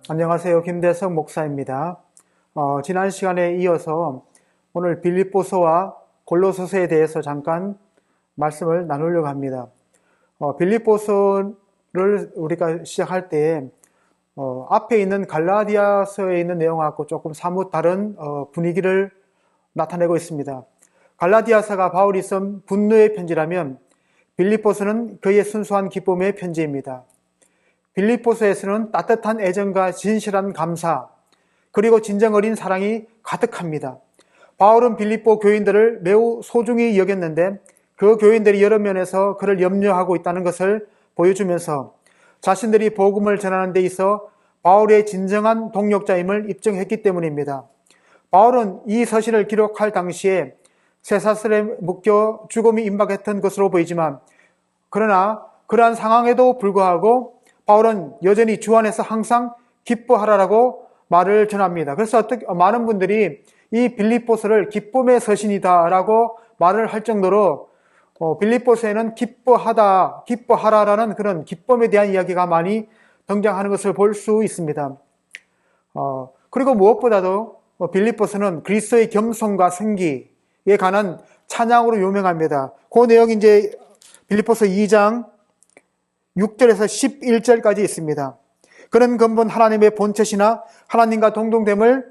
안녕하세요. 김대성 목사입니다. 지난 시간에 이어서 오늘 빌립보서와 골로새서에 대해서 잠깐 말씀을 나누려고 합니다. 빌립보서를 우리가 시작할 때 앞에 있는 갈라디아서에 있는 내용하고 조금 사뭇 다른 분위기를 나타내고 있습니다. 갈라디아서가 바울이 쓴 분노의 편지라면 빌립보서는 그의 순수한 기쁨의 편지입니다. 빌립보서에서는 따뜻한 애정과 진실한 감사, 그리고 진정 어린 사랑이 가득합니다. 바울은 빌립보 교인들을 매우 소중히 여겼는데 그 교인들이 여러 면에서 그를 염려하고 있다는 것을 보여주면서 자신들이 복음을 전하는 데 있어 바울의 진정한 동력자임을 입증했기 때문입니다. 바울은 이 서신을 기록할 당시에 쇠사슬에 묶여 죽음이 임박했던 것으로 보이지만 그러나 그러한 상황에도 불구하고 바울은 여전히 주 안에서 항상 기뻐하라라고 말을 전합니다. 그래서 많은 분들이 이 빌립보서를 기쁨의 서신이다라고 말을 할 정도로 빌립보서에는 기뻐하라라는 그런 기쁨에 대한 이야기가 많이 등장하는 것을 볼 수 있습니다. 그리고 무엇보다도 빌립보서는 그리스도의 겸손과 승기에 관한 찬양으로 유명합니다. 그 내용이 이제 빌립보서 2장 6절에서 11절까지 있습니다. 그는 근본 하나님의 본체시나 하나님과 동등됨을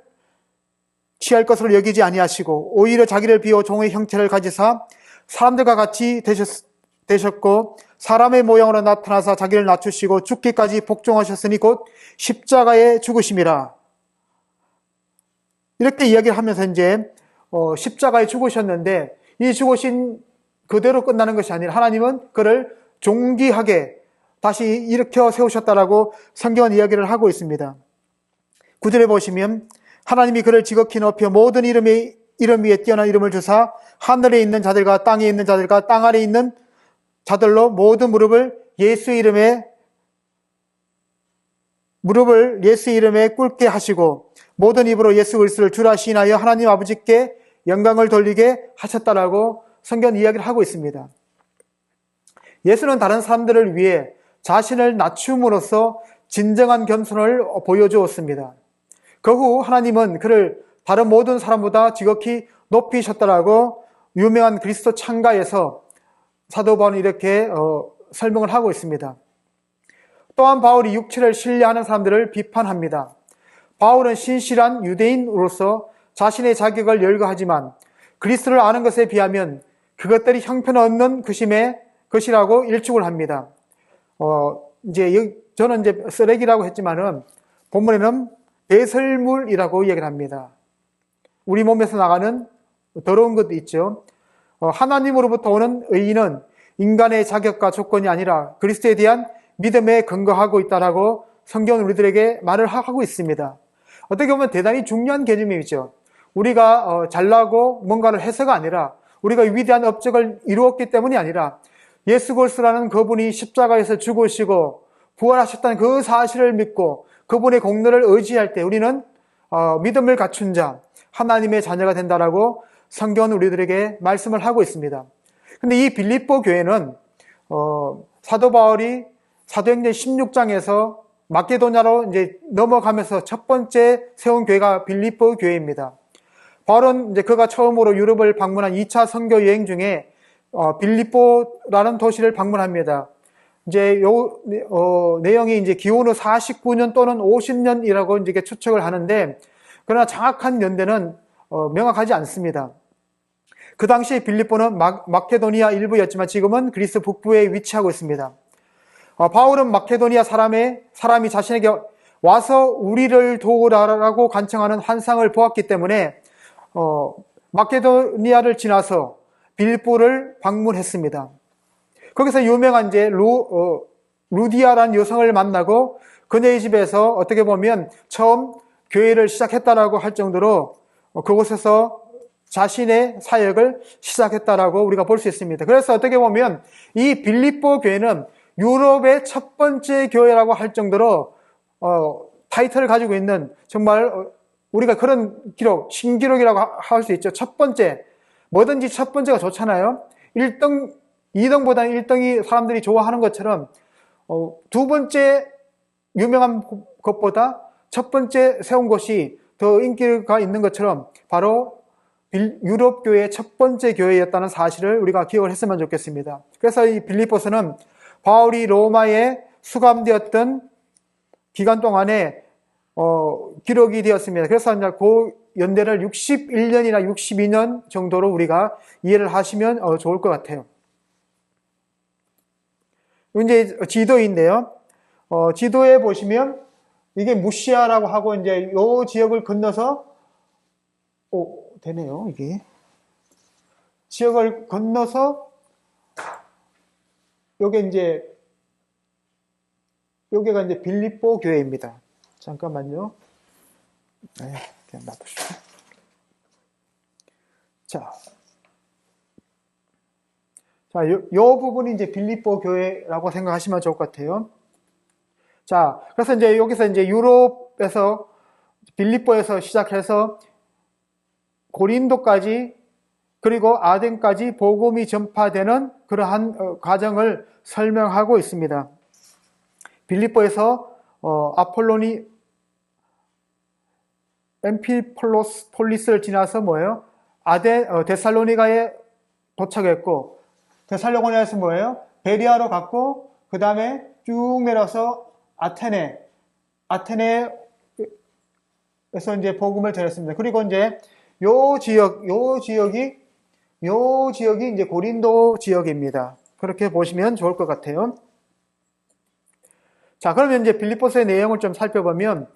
취할 것으로 여기지 아니하시고 오히려 자기를 비워 종의 형체를 가지사 사람들과 같이 되셨고 사람의 모양으로 나타나사 자기를 낮추시고 죽기까지 복종하셨으니 곧 십자가에 죽으심이라. 이렇게 이야기를 하면서 이제 십자가에 죽으셨는데 이 죽으신 그대로 끝나는 것이 아니라 하나님은 그를 존귀하게 다시 일으켜 세우셨다라고 성경은 이야기를 하고 있습니다. 9절에 보시면 하나님이 그를 지극히 높여 모든 이름 위에 뛰어난 이름을 주사 하늘에 있는 자들과 땅에 있는 자들과 땅 아래에 있는 자들로 모든 무릎을 예수 이름에 꿇게 하시고 모든 입으로 예수 그리스도를 주라 시인하여 하나님 아버지께 영광을 돌리게 하셨다라고 성경 이야기를 하고 있습니다. 예수는 다른 사람들을 위해 자신을 낮춤으로써 진정한 겸손을 보여주었습니다. 그 후 하나님은 그를 다른 모든 사람보다 지극히 높이셨다라고 유명한 그리스도 창가에서 사도 바울은 이렇게 설명을 하고 있습니다. 또한 바울이 육체를 신뢰하는 사람들을 비판합니다. 바울은 신실한 유대인으로서 자신의 자격을 열거하지만 그리스도를 아는 것에 비하면 그것들이 형편없는 것이라고 일축을 합니다. 저는 이제 쓰레기라고 했지만은 본문에는 배설물이라고 얘기를 합니다. 우리 몸에서 나가는 더러운 것도 있죠. 하나님으로부터 오는 의인은 인간의 자격과 조건이 아니라 그리스도에 대한 믿음에 근거하고 있다라고 성경은 우리들에게 말을 하고 있습니다. 어떻게 보면 대단히 중요한 개념이죠. 우리가 잘나고 뭔가를 해서가 아니라 우리가 위대한 업적을 이루었기 때문이 아니라 예수 그리스도라는 그분이 십자가에서 죽으시고 부활하셨다는 그 사실을 믿고 그분의 공로를 의지할 때 우리는 믿음을 갖춘 자, 하나님의 자녀가 된다라고 성경은 우리들에게 말씀을 하고 있습니다. 근데 이 빌립보 교회는 사도 바울이 사도행전 16장에서 마케도냐로 이제 넘어가면서 첫 번째 세운 교회가 빌립보 교회입니다. 바울은 이제 그가 처음으로 유럽을 방문한 2차 선교 여행 중에 빌립보라는 도시를 방문합니다. 이제 내용이 이제 기원 후 49년 또는 50년이라고 이제 추측을 하는데, 그러나 정확한 연대는 명확하지 않습니다. 그 당시에 빌립보는 마케도니아 일부였지만 지금은 그리스 북부에 위치하고 있습니다. 바울은 마케도니아 사람이 자신에게 와서 우리를 도우라라고 간청하는 환상을 보았기 때문에 마케도니아를 지나서 빌립보를 방문했습니다. 거기서 유명한 이제 루디아라는 여성을 만나고 그녀의 집에서 어떻게 보면 처음 교회를 시작했다라고 할 정도로 그곳에서 자신의 사역을 시작했다라고 우리가 볼 수 있습니다. 그래서 어떻게 보면 이 빌립보 교회는 유럽의 첫 번째 교회라고 할 정도로 타이틀을 가지고 있는 정말 우리가 그런 기록, 신기록이라고 할 수 있죠. 첫 번째, 뭐든지 첫 번째가 좋잖아요. 1등, 2등보다는 1등이 사람들이 좋아하는 것처럼 두 번째 유명한 것보다 첫 번째 세운 곳이 더 인기가 있는 것처럼 바로 유럽 교회의 첫 번째 교회였다는 사실을 우리가 기억을 했으면 좋겠습니다. 그래서 이 빌립보서는 바울이 로마에 수감되었던 기간 동안에 기록이 되었습니다. 그래서 이제 그 연대를 61년이나 62년 정도로 우리가 이해를 하시면 좋을 것 같아요. 이제 지도인데요. 지도에 보시면 이게 무시아라고 하고 이제 요 지역을 건너서 되네요, 이게. 지역을 건너서 여기가 이제 빌립보 교회입니다. 잠깐만요. 네, 그냥 놔두시죠. 자, 요 부분이 이제 빌립보 교회라고 생각하시면 좋을 것 같아요. 자, 그래서 이제 여기서 이제 유럽에서 빌립보에서 시작해서 고린도까지 그리고 아덴까지 복음이 전파되는 그러한 과정을 설명하고 있습니다. 빌립보에서 아폴로니 엠피폴리스를 지나서 뭐예요? 데살로니가에 도착했고, 데살로니가에서 뭐예요? 베리아로 갔고, 그 다음에 쭉 내려서 아테네에서 이제 복음을 전했습니다. 그리고 이제 요 지역이 이제 고린도 지역입니다. 그렇게 보시면 좋을 것 같아요. 자, 그러면 이제 빌립보서의 내용을 좀 살펴보면,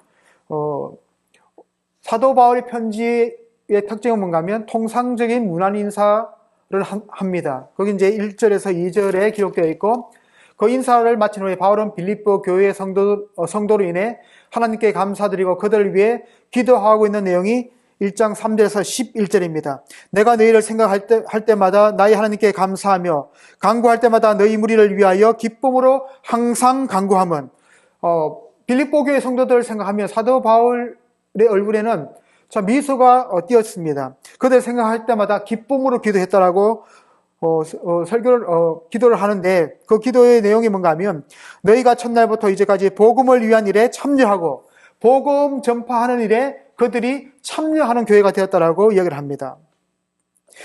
사도 바울의 편지의 특징은 뭔가 하면 통상적인 문안 인사를 합니다. 거기 이제 1절에서 2절에 기록되어 있고, 그 인사를 마친 후에 바울은 빌립보 교회의 성도로 인해 하나님께 감사드리고 그들을 위해 기도하고 있는 내용이 1장 3절에서 11절입니다. 내가 너희를 생각할 때마다 나의 하나님께 감사하며 간구할 때마다 너희 무리를 위하여 기쁨으로 항상 간구함은, 빌립보 교회 성도들을 생각하며 사도 바울의 얼굴에는 미소가 띄었습니다. 그들 생각할 때마다 기쁨으로 기도했다라고 기도를 하는데, 그 기도의 내용이 뭔가 하면 너희가 첫날부터 이제까지 복음을 위한 일에 참여하고 복음 전파하는 일에 그들이 참여하는 교회가 되었다라고 이야기를 합니다.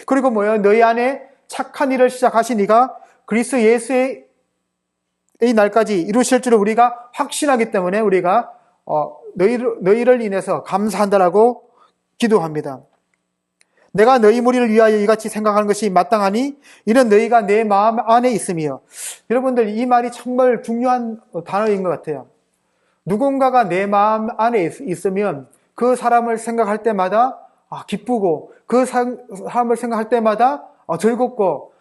그리고 뭐예요? 너희 안에 착한 일을 시작하신 이가 그리스도 예수의 날까지 이루실 줄을 우리가 확신하기 때문에 우리가 너희를 인해서 감사한다라고 기도합니다. 내가 너희 무리를 위하여 이같이 생각하는 것이 마땅하니 이는 너희가 내 마음 안에 있으며. 여러분들, 이 말이 정말 중요한 단어인 것 같아요. 누군가가 내 마음 안에 있으면 그 사람을 생각할 때마다 기쁘고, 그 사람을 생각할 때마다 즐겁고,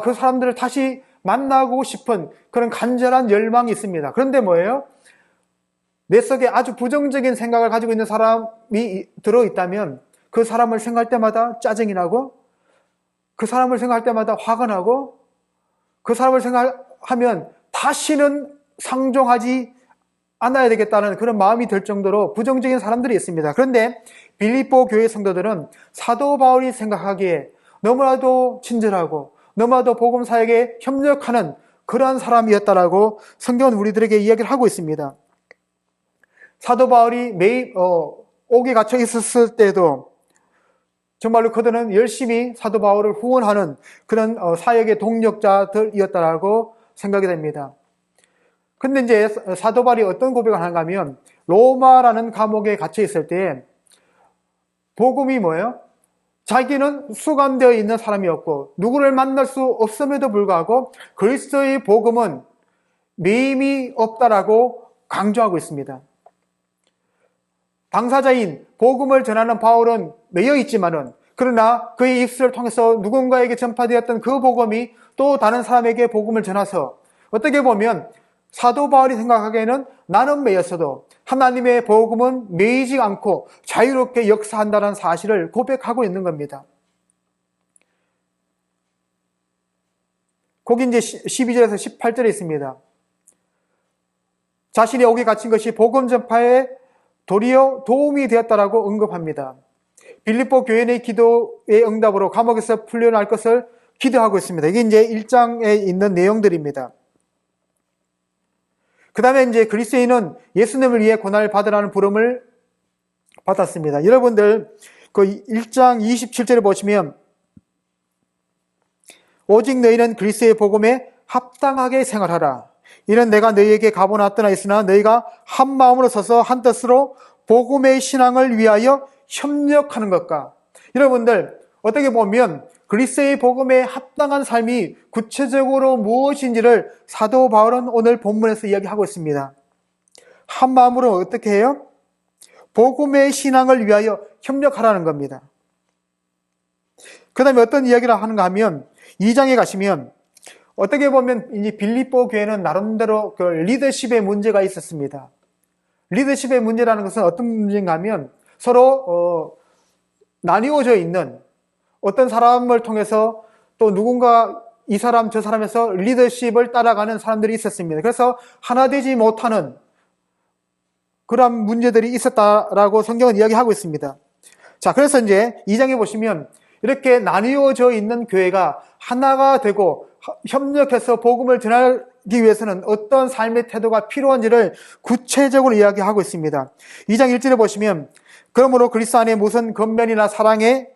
그 사람들을 다시 만나고 싶은 그런 간절한 열망이 있습니다. 그런데 뭐예요? 내 속에 아주 부정적인 생각을 가지고 있는 사람이 들어있다면 그 사람을 생각할 때마다 짜증이 나고, 그 사람을 생각할 때마다 화가 나고, 그 사람을 생각하면 다시는 상종하지 않아야 되겠다는 그런 마음이 들 정도로 부정적인 사람들이 있습니다. 그런데 빌립보 교회 성도들은 사도 바울이 생각하기에 너무나도 친절하고 너무나도 복음 사역에 협력하는 그러한 사람이었다라고 성경은 우리들에게 이야기를 하고 있습니다. 사도 바울이 매일 옥에 갇혀 있었을 때도 정말로 그들은 열심히 사도 바울을 후원하는 그런 사역의 동력자들이었다라고 생각이 됩니다. 근데 이제 사도 바울이 어떤 고백을 하는가 하면, 로마라는 감옥에 갇혀 있을 때 복음이 뭐예요? 자기는 수감되어 있는 사람이었고 누구를 만날 수 없음에도 불구하고 그리스도의 복음은 매임이 없다라고 강조하고 있습니다. 당사자인 복음을 전하는 바울은 매여 있지만은, 그러나 그의 입술을 통해서 누군가에게 전파되었던 그 복음이 또 다른 사람에게 복음을 전해서, 어떻게 보면 사도 바울이 생각하기에는 나는 매였어도 하나님의 복음은 매이지 않고 자유롭게 역사한다는 사실을 고백하고 있는 겁니다. 거기 이제 12절에서 18절에 있습니다. 자신이 옥에 갇힌 것이 복음 전파에 도리어 도움이 되었다라고 언급합니다. 빌립보 교인의 기도의 응답으로 감옥에서 풀려날 것을 기도하고 있습니다. 이게 이제 1장에 있는 내용들입니다. 그 다음에 이제 그리스도인은 예수님을 위해 고난을 받으라는 부름을 받았습니다. 여러분들 그 1장 27절에 보시면 오직 너희는 그리스도의 복음에 합당하게 생활하라. 이는 내가 너희에게 가보놨더나 있으나 너희가 한 마음으로 서서 한 뜻으로 복음의 신앙을 위하여 협력하는 것과. 여러분들 어떻게 보면 그리스도의 복음에 합당한 삶이 구체적으로 무엇인지를 사도 바울은 오늘 본문에서 이야기하고 있습니다. 한 마음으로 어떻게 해요? 복음의 신앙을 위하여 협력하라는 겁니다. 그 다음에 어떤 이야기를 하는가 하면 2장에 가시면 어떻게 보면 이 빌립보 교회는 나름대로 그 리더십의 문제가 있었습니다. 리더십의 문제라는 것은 어떤 문제인가 하면 서로 나뉘어져 있는 어떤 사람을 통해서 또 누군가 이 사람 저 사람에서 리더십을 따라가는 사람들이 있었습니다. 그래서 하나 되지 못하는 그런 문제들이 있었다라고 성경은 이야기하고 있습니다. 자, 그래서 이제 2장에 보시면 이렇게 나뉘어져 있는 교회가 하나가 되고 협력해서 복음을 전하기 위해서는 어떤 삶의 태도가 필요한지를 구체적으로 이야기하고 있습니다. 2장 1절에 보시면 그러므로 그리스도 안에 무슨 권면이나 사랑에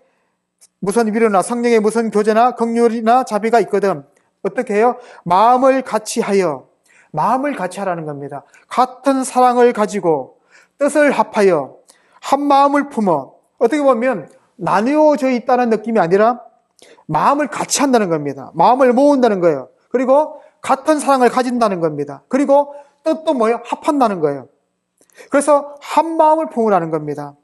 무슨 위로나 성령의 무슨 교제나 긍휼이나 자비가 있거든 어떻게 해요? 마음을 같이 하라는 겁니다. 같은 사랑을 가지고 뜻을 합하여 한 마음을 품어 어떻게 보면 나뉘어져 있다는 느낌이 아니라 마음을 같이 한다는 겁니다. 마음을 모은다는 거예요. 그리고 같은 사랑을 가진다는 겁니다. 그리고 뜻도 뭐예요? 합한다는 거예요. 그래서 한 마음을 품으라는 겁니다.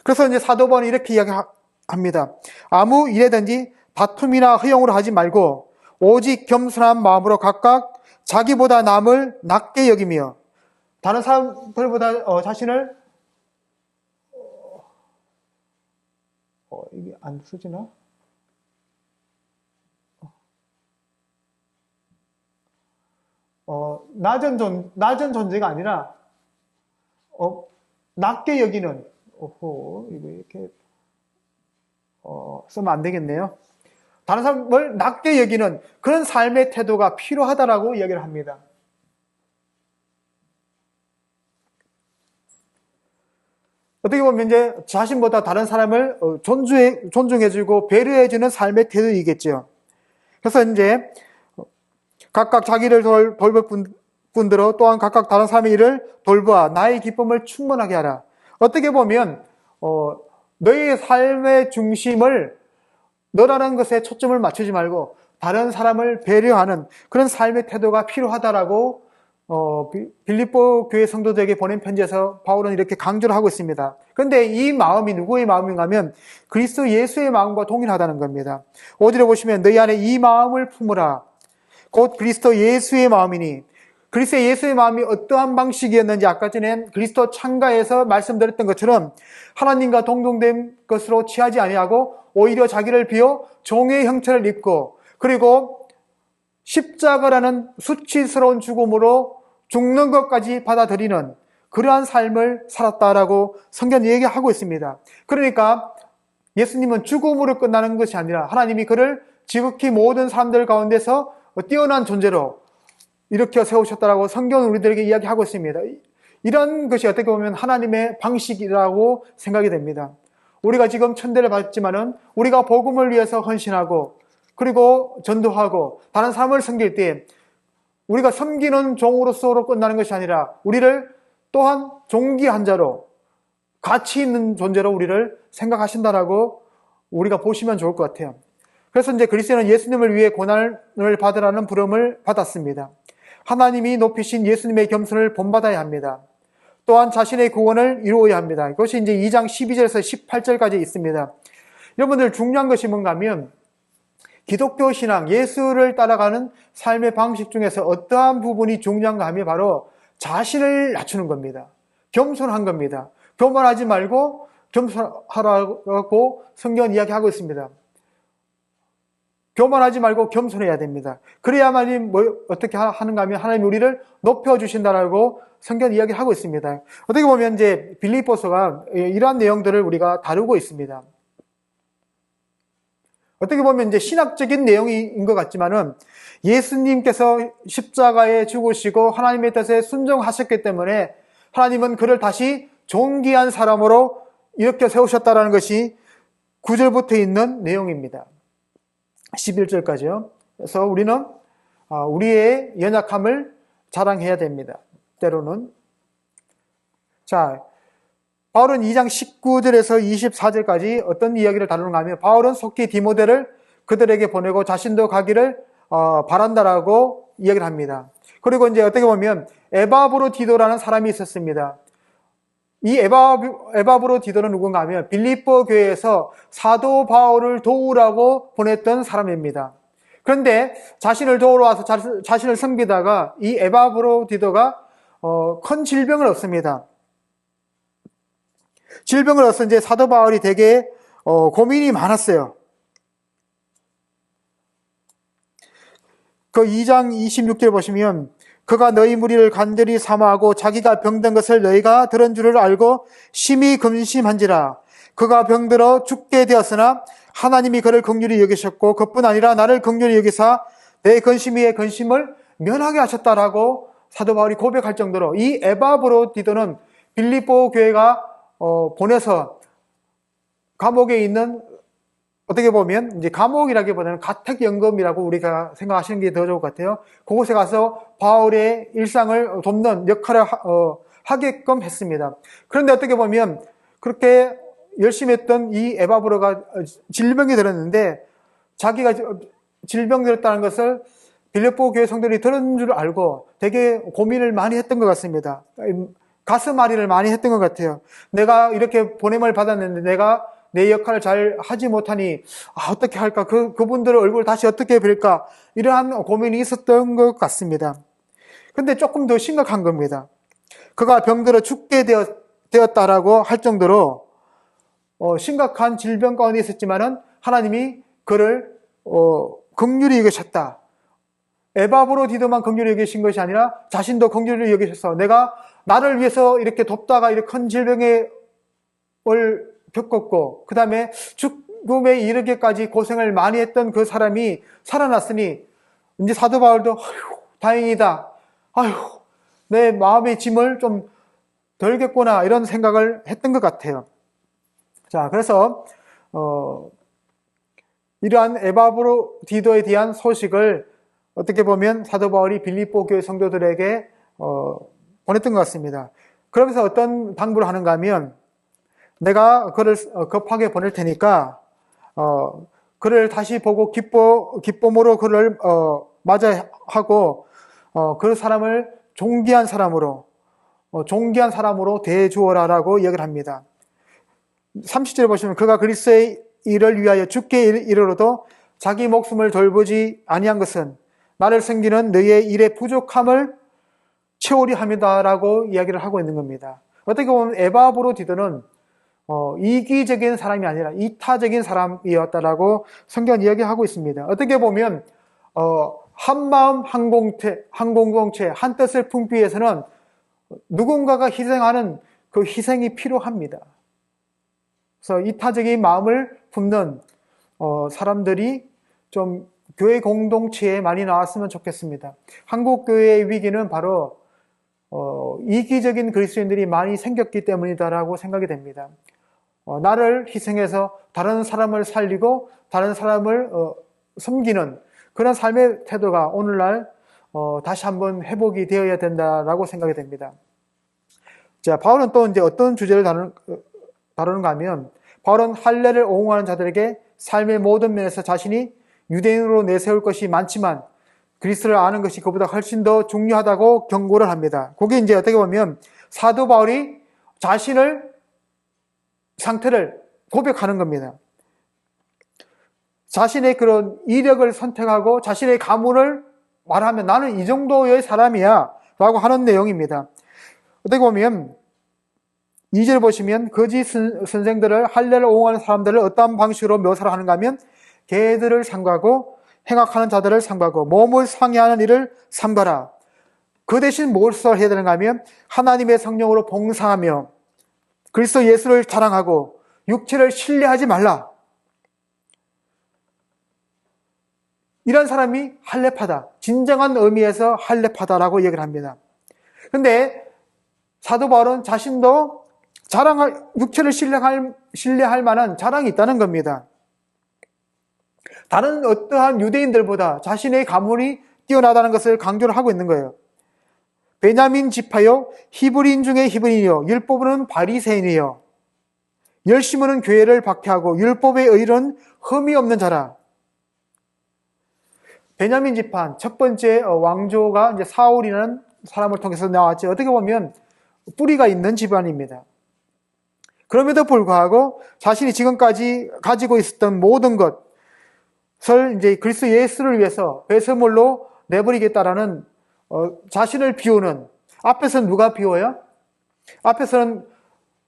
그래서 이제 사도 바울은 이렇게 이야기합니다. 아무 일에든지 다툼이나 허용으로 하지 말고 오직 겸손한 마음으로 각각 자기보다 남을 낮게 여기며 다른 사람들보다 자신을 이게 안 쓰지나? 낮은 존재가 아니라 낮게 여기는 이거 이렇게 쓰면 안 되겠네요. 다른 사람을 낮게 여기는 그런 삶의 태도가 필요하다라고 이야기를 합니다. 어떻게 보면 이제 자신보다 다른 사람을 존중해주고 배려해주는 삶의 태도이겠죠. 그래서 이제 각각 자기를 돌볼 분들로 또한 각각 다른 사람의 일을 돌보아 나의 기쁨을 충만하게 하라. 어떻게 보면 너의 삶의 중심을 너라는 것에 초점을 맞추지 말고 다른 사람을 배려하는 그런 삶의 태도가 필요하다라고 빌립보 교회 성도들에게 보낸 편지에서 바울은 이렇게 강조를 하고 있습니다. 그런데 이 마음이 누구의 마음인가 하면 그리스도 예수의 마음과 동일하다는 겁니다. 5절에 보시면 너희 안에 이 마음을 품으라. 곧 그리스도 예수의 마음이니 그리스도 예수의 마음이 어떠한 방식이었는지 아까 전에 그리스도 창가에서 말씀드렸던 것처럼 하나님과 동등된 것으로 취하지 아니하고 오히려 자기를 비워 종의 형체를 입고 그리고 십자가라는 수치스러운 죽음으로 죽는 것까지 받아들이는 그러한 삶을 살았다라고 성경이 얘기하고 있습니다. 그러니까 예수님은 죽음으로 끝나는 것이 아니라 하나님이 그를 지극히 모든 사람들 가운데서 뛰어난 존재로 일으켜 세우셨다라고 성경은 우리들에게 이야기하고 있습니다. 이런 것이 어떻게 보면 하나님의 방식이라고 생각이 됩니다. 우리가 지금 천대를 받지만은 우리가 복음을 위해서 헌신하고 그리고 전도하고 다른 사람을 섬길 때 우리가 섬기는 종으로서 끝나는 것이 아니라 우리를 또한 종기한 자로 가치 있는 존재로 우리를 생각하신다라고 우리가 보시면 좋을 것 같아요. 그래서 이제 그리스도는 예수님을 위해 고난을 받으라는 부름을 받았습니다. 하나님이 높이신 예수님의 겸손을 본받아야 합니다. 또한 자신의 구원을 이루어야 합니다. 이것이 이제 2장 12절에서 18절까지 있습니다. 여러분들 중요한 것이 뭔가 하면 기독교 신앙, 예수를 따라가는 삶의 방식 중에서 어떠한 부분이 중요한가 하면 바로 자신을 낮추는 겁니다. 겸손한 겁니다. 교만하지 말고 겸손하라고 성경은 이야기하고 있습니다. 교만하지 말고 겸손해야 됩니다. 그래야만 어떻게 하는가 하면 하나님이 우리를 높여주신다라고 성경 이야기하고 있습니다. 어떻게 보면 이제 빌립보서가 이러한 내용들을 우리가 다루고 있습니다. 어떻게 보면 이제 신학적인 내용인 것 같지만은 예수님께서 십자가에 죽으시고 하나님의 뜻에 순종하셨기 때문에 하나님은 그를 다시 존귀한 사람으로 일으켜 세우셨다라는 것이 9절부터 있는 내용입니다. 11절까지요. 그래서 우리는 우리의 연약함을 자랑해야 됩니다. 때로는. 자, 바울은 2장 19절에서 24절까지 어떤 이야기를 다루는가 하면, 바울은 속히 디모데를 그들에게 보내고 자신도 가기를 바란다라고 이야기를 합니다. 그리고 이제 어떻게 보면 에바브로디도라는 사람이 있었습니다. 이 에바브로디도는 누군가 하면 빌립보 교회에서 사도 바울을 도우라고 보냈던 사람입니다. 그런데 자신을 도우러 와서 자신을 섬기다가 이 에바브로디도가 큰 질병을 얻습니다. 질병을 얻어서 이제 사도 바울이 되게 고민이 많았어요. 그 2장 26절 보시면, 그가 너희 무리를 간절히 사모하고 자기가 병든 것을 너희가 들은 줄을 알고 심히 근심한지라. 그가 병들어 죽게 되었으나 하나님이 그를 긍휼히 여기셨고 그뿐 아니라 나를 긍휼히 여기사 내 근심 위에 근심을 면하게 하셨다라고 사도 바울이 고백할 정도로, 이 에바브로디도는 빌립보 교회가 보내서 감옥에 있는, 어떻게 보면 이제 감옥이라기보다는 가택연금이라고 우리가 생각하시는 게 더 좋을 것 같아요. 그곳에 가서 바울의 일상을 돕는 역할을 하게끔 했습니다. 그런데 어떻게 보면 그렇게 열심히 했던 이 에바브로가 질병이 들었는데, 자기가 질병 들었다는 것을 빌립보 교회 성도들이 들은 줄 알고 되게 고민을 많이 했던 것 같습니다. 가슴앓이를 많이 했던 것 같아요. 내가 이렇게 보냄을 받았는데 내가 내 역할을 잘 하지 못하니 어떻게 할까? 그분들의 얼굴을 다시 어떻게 뵐까? 이러한 고민이 있었던 것 같습니다. 근데 조금 더 심각한 겁니다. 그가 병들어 죽게 되었다라고 할 정도로 심각한 질병 가운데 있었지만은 하나님이 그를 긍휼히 여기셨다. 에바브로디도만 긍휼히 여기신 것이 아니라 자신도 긍휼히 여기셔서, 내가 나를 위해서 이렇게 돕다가 이렇게 큰 질병을 겪었고 그 다음에 죽음에 이르기까지 고생을 많이 했던 그 사람이 살아났으니 이제 사도 바울도 다행이다. 내 마음의 짐을 좀 덜겠구나, 이런 생각을 했던 것 같아요. 자, 그래서 이러한 에바브로디도에 대한 소식을 어떻게 보면 사도 바울이 빌립보 교회 성도들에게 보냈던 것 같습니다. 그러면서 어떤 당부를 하는가 하면, 내가 그를 급하게 보낼 테니까 그를 다시 보고 기쁨으로 그를 맞이하고 그 사람을 존귀한 사람으로 대해주어라라고 이야기를 합니다. 30절에 보시면, 그가 그리스도의 일을 위하여 죽게 이르러도 자기 목숨을 돌보지 아니한 것은 나를 섬기는 너희의 일의 부족함을 채우리 함이다라고 이야기를 하고 있는 겁니다. 어떻게 보면 에바브로디도는 이기적인 사람이 아니라 이타적인 사람이었다라고 성경은 이야기하고 있습니다. 어떻게 보면 한마음 한공동체 한 뜻을 품기 위해서는 누군가가 희생하는 그 희생이 필요합니다. 그래서 이타적인 마음을 품는 사람들이 좀 교회 공동체에 많이 나왔으면 좋겠습니다. 한국 교회의 위기는 바로 이기적인 그리스도인들이 많이 생겼기 때문이다라고 생각이 됩니다. 나를 희생해서 다른 사람을 살리고 다른 사람을 섬기는 그런 삶의 태도가 오늘날 다시 한번 회복이 되어야 된다라고 생각이 됩니다. 자, 바울은 또 이제 어떤 주제를 다루는가 하면, 바울은 할례를 옹호하는 자들에게 삶의 모든 면에서 자신이 유대인으로 내세울 것이 많지만 그리스도를 아는 것이 그보다 훨씬 더 중요하다고 경고를 합니다. 그게 이제 어떻게 보면 사도 바울이 자신을 상태를 고백하는 겁니다. 자신의 그런 이력을 선택하고 자신의 가문을 말하면 나는 이 정도의 사람이야 라고 하는 내용입니다. 어떻게 보면 2절 보시면, 거짓 선생들을, 할례를 옹호하는 사람들을 어떤 방식으로 묘사를 하는가 하면, 개들을 삼가고 행악하는 자들을 삼가고 몸을 상해하는 일을 삼가라. 그 대신 무엇을 해야 되는가 하면, 하나님의 성령으로 봉사하며 그리스도 예수를 자랑하고 육체를 신뢰하지 말라. 이런 사람이 할례파다. 진정한 의미에서 할례파다라고 얘기를 합니다. 근데 사도 바울은 자신도 육체를 신뢰할 만한 자랑이 있다는 겁니다. 다른 어떠한 유대인들보다 자신의 가문이 뛰어나다는 것을 강조를 하고 있는 거예요. 베냐민 지파요, 히브리인 중에 히브리인이요, 율법은 바리새인이요, 열심으로는 교회를 박해하고 율법의 의로는 흠이 없는 자라. 베냐민 지파 첫 번째 왕조가 이제 사울이라는 사람을 통해서 나왔죠. 어떻게 보면 뿌리가 있는 집안입니다. 그럼에도 불구하고 자신이 지금까지 가지고 있었던 모든 것을 이제 그리스도 예수를 위해서 배설물로 내버리겠다라는 자신을 비우는, 앞에서는 누가 비워요? 앞에서는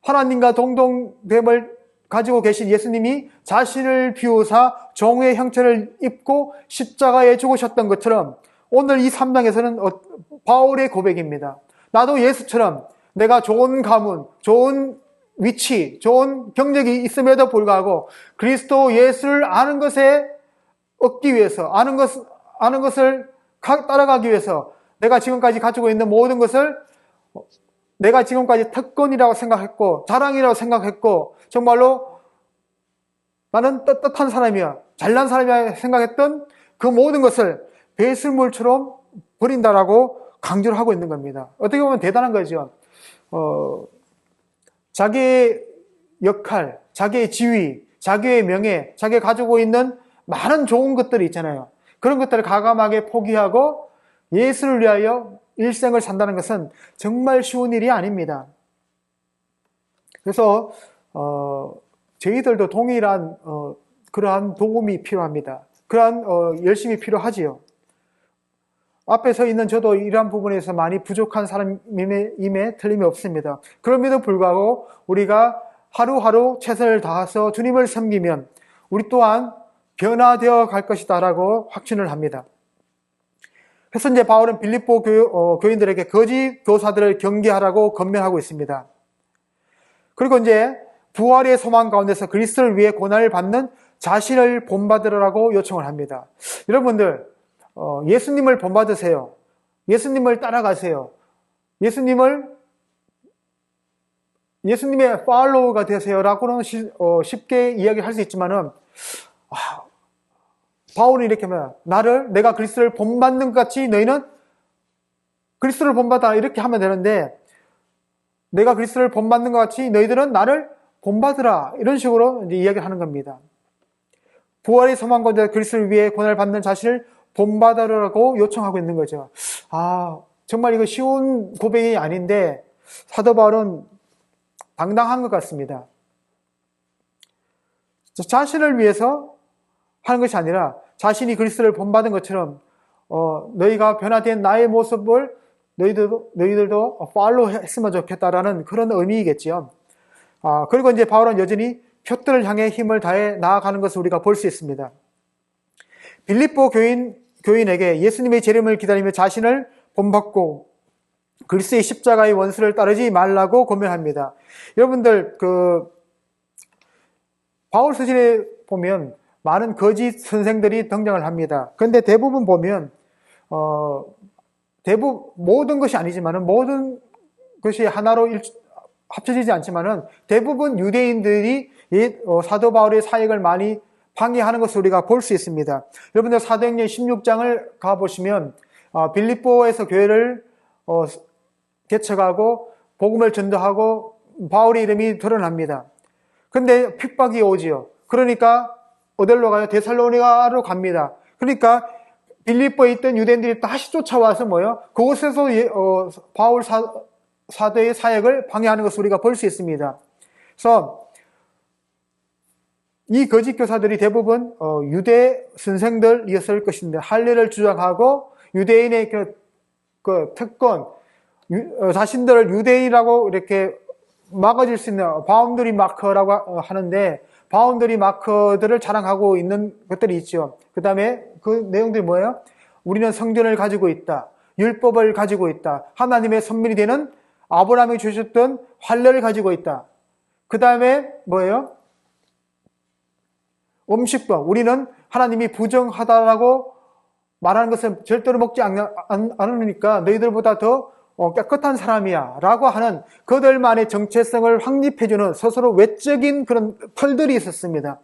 하나님과 동등됨을 가지고 계신 예수님이 자신을 비우사 종의 형체를 입고 십자가에 죽으셨던 것처럼 오늘 이 3장에서는 바울의 고백입니다. 나도 예수처럼 내가 좋은 가문, 좋은 위치, 좋은 경력이 있음에도 불구하고 그리스도 예수를 아는 것에 얻기 위해서, 아는 것을 따라가기 위해서 내가 지금까지 가지고 있는 모든 것을 내가 지금까지 특권이라고 생각했고 자랑이라고 생각했고 정말로 나는 떳떳한 사람이야, 잘난 사람이야 생각했던 그 모든 것을 배설물처럼 버린다라고 강조를 하고 있는 겁니다. 어떻게 보면 대단한 거죠. 자기의 역할, 자기의 지위, 자기의 명예, 자기가 가지고 있는 많은 좋은 것들이 있잖아요. 그런 것들을 과감하게 포기하고 예수를 위하여 일생을 산다는 것은 정말 쉬운 일이 아닙니다. 그래서 저희들도 동일한 그러한 도움이 필요합니다. 그러한 열심이 필요하지요. 앞에 서 있는 저도 이러한 부분에서 많이 부족한 사람임에 틀림이 없습니다. 그럼에도 불구하고 우리가 하루하루 최선을 다해서 주님을 섬기면 우리 또한 변화되어 갈 것이다라고 확신을 합니다. 그래서 이제 바울은 빌립보 교인들에게 거짓 교사들을 경계하라고 권면하고 있습니다. 그리고 이제 부활의 소망 가운데서 그리스도를 위해 고난을 받는 자신을 본받으라고 요청을 합니다. 여러분들 예수님을 본받으세요. 예수님을 따라가세요. 예수님의 팔로우가 되세요라고는 쉽게 이야기할 수 있지만은 바울은 이렇게 하면 내가 그리스도를 본받는 것 같이 너희는 그리스도를 본받아 이렇게 하면 되는데 내가 그리스도를 본받는 것 같이 너희들은 나를 본받으라 이런 식으로 이제 이야기를 하는 겁니다. 부활의 소망 가운데 그리스도를 위해 고난을 받는 자신을 본받으라고 요청하고 있는 거죠. 정말 이거 쉬운 고백이 아닌데 사도 바울은 당당한 것 같습니다. 자신을 위해서 하는 것이 아니라 자신이 그리스도를 본받은 것처럼 너희가 변화된 나의 모습을 너희들도 팔로우 했으면 좋겠다라는 그런 의미이겠지요. 그리고 이제 바울은 여전히 표들을 향해 힘을 다해 나아가는 것을 우리가 볼 수 있습니다. 빌립보 교인에게 예수님의 재림을 기다리며 자신을 본받고 그리스도의 십자가의 원수를 따르지 말라고 권면합니다. 여러분들 바울 서신에 보면 많은 거짓 선생들이 등장을 합니다. 그런데 대부분 보면 모든 것이 아니지만은 모든 것이 하나로 합쳐지지 않지만은 대부분 유대인들이 사도 바울의 사역을 많이 방해하는 것을 우리가 볼 수 있습니다. 여러분들 사도행전 16장을 가보시면 빌립보에서 교회를 개척하고 복음을 전도하고 바울의 이름이 드러납니다. 근데 핍박이 오지요. 그러니까 어디로 가요? 데살로니가로 갑니다. 그러니까 빌립보에 있던 유대인들이 다시 쫓아와서 그곳에서 바울 사도의 사역을 방해하는 것을 우리가 볼 수 있습니다. 그래서 이 거짓 교사들이 대부분 유대 선생들이었을 것입니다. 할례를 주장하고 유대인의 그 특권, 자신들을 유대인이라고 이렇게 막아줄 수 있는 바운더리 마커라고 하는데 바운더리 마커들을 자랑하고 있는 것들이 있죠. 그 다음에 그 내용들이 뭐예요? 우리는 성전을 가지고 있다. 율법을 가지고 있다. 하나님의 선민이 되는 아브라함이 주셨던 할례를 가지고 있다. 그 다음에 뭐예요? 음식법. 우리는 하나님이 부정하다라고 말하는 것은 절대로 먹지 않으니까 너희들보다 더 깨끗한 사람이야 라고 하는 그들만의 정체성을 확립해주는 스스로 외적인 그런 털들이 있었습니다.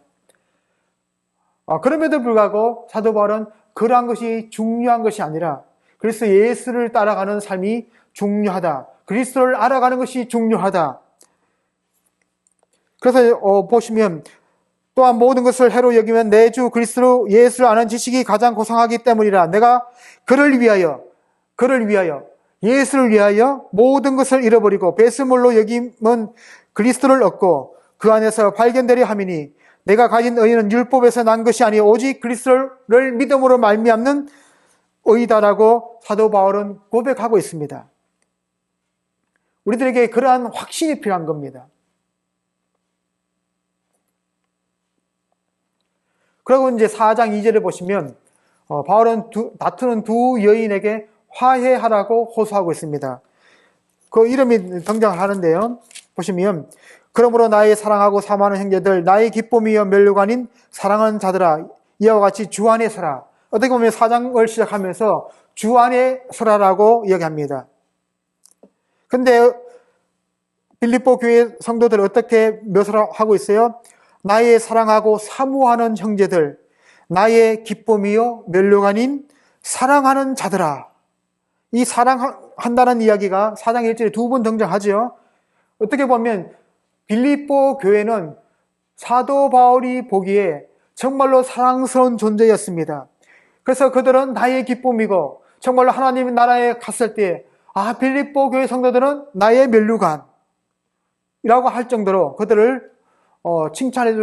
그럼에도 불구하고 사도 바울은 그러한 것이 중요한 것이 아니라 그리스도 예수를 따라가는 삶이 중요하다. 그리스도를 알아가는 것이 중요하다. 그래서 보시면 또한 모든 것을 해로 여기면 내 주 그리스도 예수를 아는 지식이 가장 고상하기 때문이라. 내가 그를 위하여 예수를 위하여 모든 것을 잃어버리고 배설물로 여김은 그리스도를 얻고 그 안에서 발견되려 함이니 내가 가진 의는 율법에서 난 것이 아니요 오직 그리스도를 믿음으로 말미암는 의다라고 사도 바울은 고백하고 있습니다. 우리들에게 그러한 확신이 필요한 겁니다. 그리고 이제 4장 2절에 보시면 바울은 다투는 두 여인에게 화해하라고 호소하고 있습니다. 그 이름이 등장을 하는데요. 보시면 그러므로 나의 사랑하고 사모하는 형제들 나의 기쁨이여 면류관인 사랑하는 자들아 이와 같이 주 안에 서라. 어떻게 보면 4장을 시작하면서 주 안에 서라라고 이야기합니다. 근데 빌립보 교회 성도들 어떻게 묘사를 하고 있어요? 나의 사랑하고 사모하는 형제들 나의 기쁨이요 면류관인 사랑하는 자들아. 이 사랑한다는 이야기가 4장 1절에 두 번 등장하죠. 어떻게 보면 빌립보 교회는 사도 바울이 보기에 정말로 사랑스러운 존재였습니다. 그래서 그들은 나의 기쁨이고 정말로 하나님의 나라에 갔을 때 빌립보 교회 성도들은 나의 면류관이라고 할 정도로 그들을 칭찬해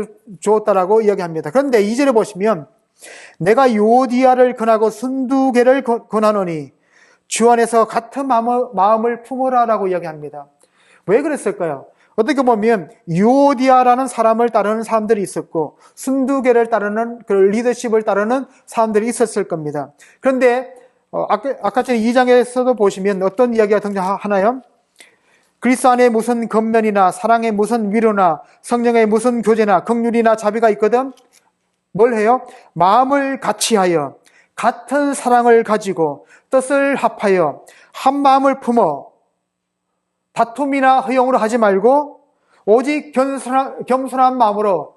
주었다라고 이야기합니다. 그런데 2절에 보시면 내가 유오디아를 권하고 순두개를 권하노니 주 안에서 같은 마음을 품으라라고 이야기합니다. 왜 그랬을까요? 어떻게 보면 유오디아라는 사람을 따르는 사람들이 있었고 순두개를 따르는 그 리더십을 따르는 사람들이 있었을 겁니다. 그런데 아까 전에 2장에서도 보시면 어떤 이야기가 등장하나요? 그리스도 안에 무슨 겉면이나 사랑에 무슨 위로나 성령에 무슨 교제나 긍휼이나 자비가 있거든 뭘 해요? 마음을 같이하여 같은 사랑을 가지고 뜻을 합하여 한 마음을 품어 다툼이나 허용으로 하지 말고 오직 겸손한 마음으로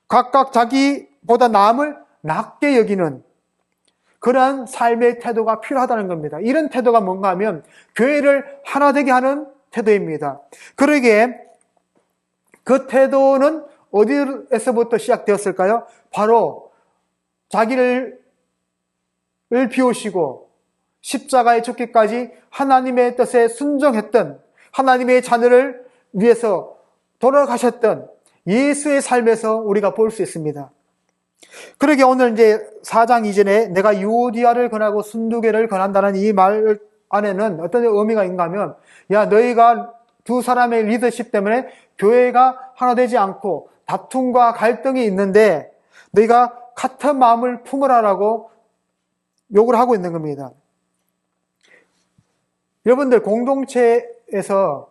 각각 자기보다 남을 낮게 여기는 그러한 삶의 태도가 필요하다는 겁니다. 이런 태도가 뭔가 하면 교회를 하나 되게 하는 태도입니다. 그러기에 그 태도는 어디에서부터 시작되었을까요? 바로 자기를 비우시고 십자가에 죽기까지 하나님의 뜻에 순종했던 하나님의 자녀를 위해서 돌아가셨던 예수의 삶에서 우리가 볼 수 있습니다. 그러게 오늘 이제 4장 이전에 내가 유오디아를 권하고 순두개를 권한다는 이 말 안에는 어떤 의미가 있는가 하면 너희가 두 사람의 리더십 때문에 교회가 하나 되지 않고 다툼과 갈등이 있는데 너희가 같은 마음을 품으라라고 요구를 하고 있는 겁니다. 여러분들 공동체에서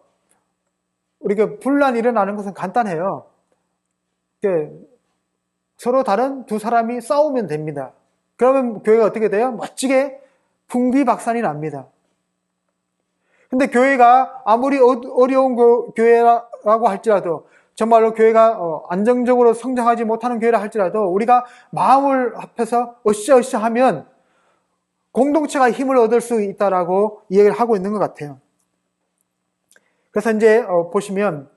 우리가 분란이 일어나는 것은 간단해요. 서로 다른 두 사람이 싸우면 됩니다. 그러면 교회가 어떻게 돼요? 멋지게 풍비박산이 납니다. 근데 교회가 아무리 어려운 교회라고 할지라도 정말로 교회가 안정적으로 성장하지 못하는 교회라 할지라도 우리가 마음을 합해서 으쌰으쌰 하면 공동체가 힘을 얻을 수 있다라고 이야기를 하고 있는 것 같아요. 그래서 이제 보시면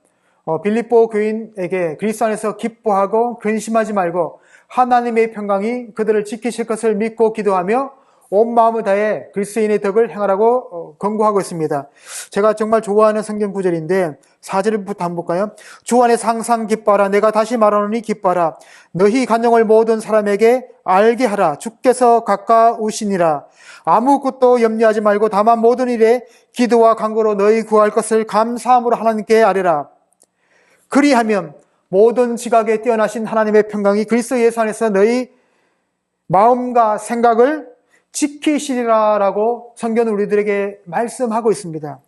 빌립보 교인에게 그리스도 안에서 기뻐하고 근심하지 말고 하나님의 평강이 그들을 지키실 것을 믿고 기도하며 온 마음을 다해 그리스도인의 덕을 행하라고 권고하고 있습니다. 제가 정말 좋아하는 성경 구절인데 4절부터 한번 볼까요? 주 안에서 항상 기뻐하라. 내가 다시 말하노니 기뻐하라. 너희 간영을 모든 사람에게 알게 하라. 주께서 가까우시니라. 아무것도 염려하지 말고 다만 모든 일에 기도와 간구로 너희 구할 것을 감사함으로 하나님께 아뢰라. 그리하면 모든 지각에 뛰어나신 하나님의 평강이 그리스도 예수 안에서 너희 마음과 생각을 지키시리라라고 성경은 우리들에게 말씀하고 있습니다.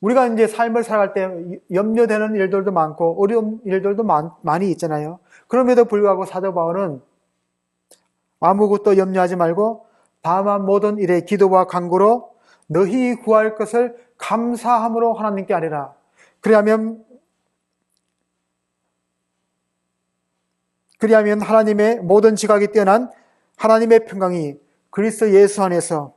우리가 이제 삶을 살아갈 때 염려되는 일들도 많고 어려운 일들도 많이 있잖아요. 그럼에도 불구하고 사도 바울은 아무것도 염려하지 말고 다만 모든 일에 기도와 간구로 너희 구할 것을 감사함으로 하나님께 아뢰라. 그리하면 하나님의 모든 지각이 뛰어난 하나님의 평강이 그리스도 예수 안에서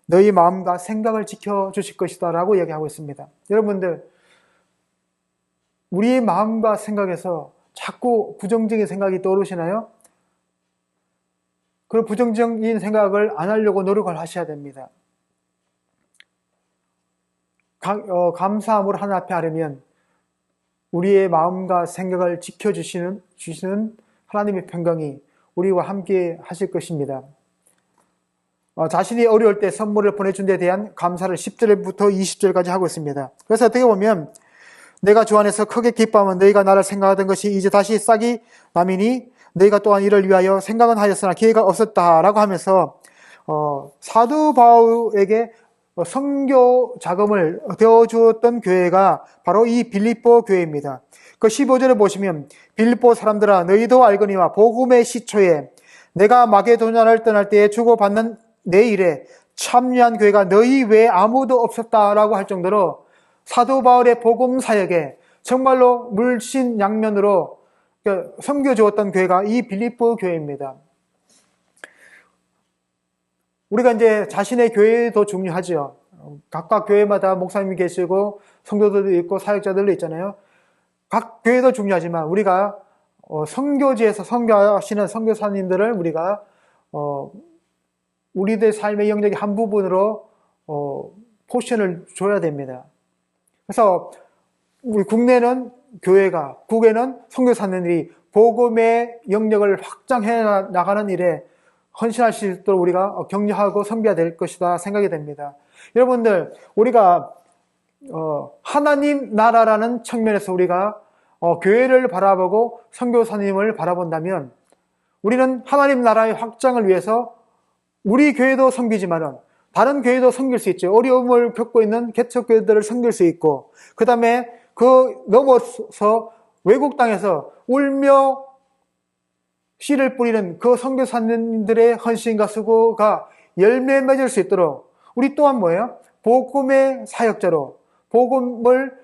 너희 마음과 생각을 지켜주실 것이다 라고 얘기하고 있습니다. 여러분들, 우리의 마음과 생각에서 자꾸 부정적인 생각이 떠오르시나요? 그 부정적인 생각을 안 하려고 노력을 하셔야 됩니다. 감사함으로 하나님 앞에 아뢰면 우리의 마음과 생각을 지켜주시는 하나님의 평강이 우리와 함께 하실 것입니다. 자신이 어려울 때 선물을 보내준 데 대한 감사를 10절부터 20절까지 하고 있습니다. 그래서 어떻게 보면 내가 주 안에서 크게 기뻐하면 너희가 나를 생각하던 것이 이제 다시 싹이 남이니 너희가 또한 이를 위하여 생각은 하였으나 기회가 없었다라고 하면서 사도 바울에게 선교 자금을 되어주었던 교회가 바로 이 빌립보 교회입니다. 그 15절을 보시면 빌립보 사람들아 너희도 알거니와 복음의 시초에 내가 마게도냐를 떠날 때에 주고받는 내 일에 참여한 교회가 너희 외에 아무도 없었다라고 할 정도로 사도 바울의 복음 사역에 정말로 물신양면으로 섬겨주었던 교회가 이 빌립보 교회입니다. 우리가 이제 자신의 교회도 중요하죠. 각각 교회마다 목사님이 계시고 성도들도 있고 사역자들도 있잖아요. 각 교회도 중요하지만 우리가 선교지에서 선교하시는 선교사님들을 우리가 우리들 삶의 영역의 한 부분으로 포션을 줘야 됩니다. 그래서 우리 국내는 교회가, 국외는 선교사님들이 복음의 영역을 확장해 나가는 일에 헌신할 수 있도록 우리가 격려하고 섬겨야 될 것이다 생각이 됩니다. 여러분들, 우리가 하나님 나라라는 측면에서 우리가 교회를 바라보고 선교사님을 바라본다면 우리는 하나님 나라의 확장을 위해서 우리 교회도 섬기지만은 다른 교회도 섬길 수 있죠. 어려움을 겪고 있는 개척교회들을 섬길 수 있고, 그 다음에 그 넘어서 외국 땅에서 울며 씨를 뿌리는 그 선교사님들의 헌신과 수고가 열매 맺을 수 있도록 우리 또한 뭐예요? 복음의 사역자로 복음을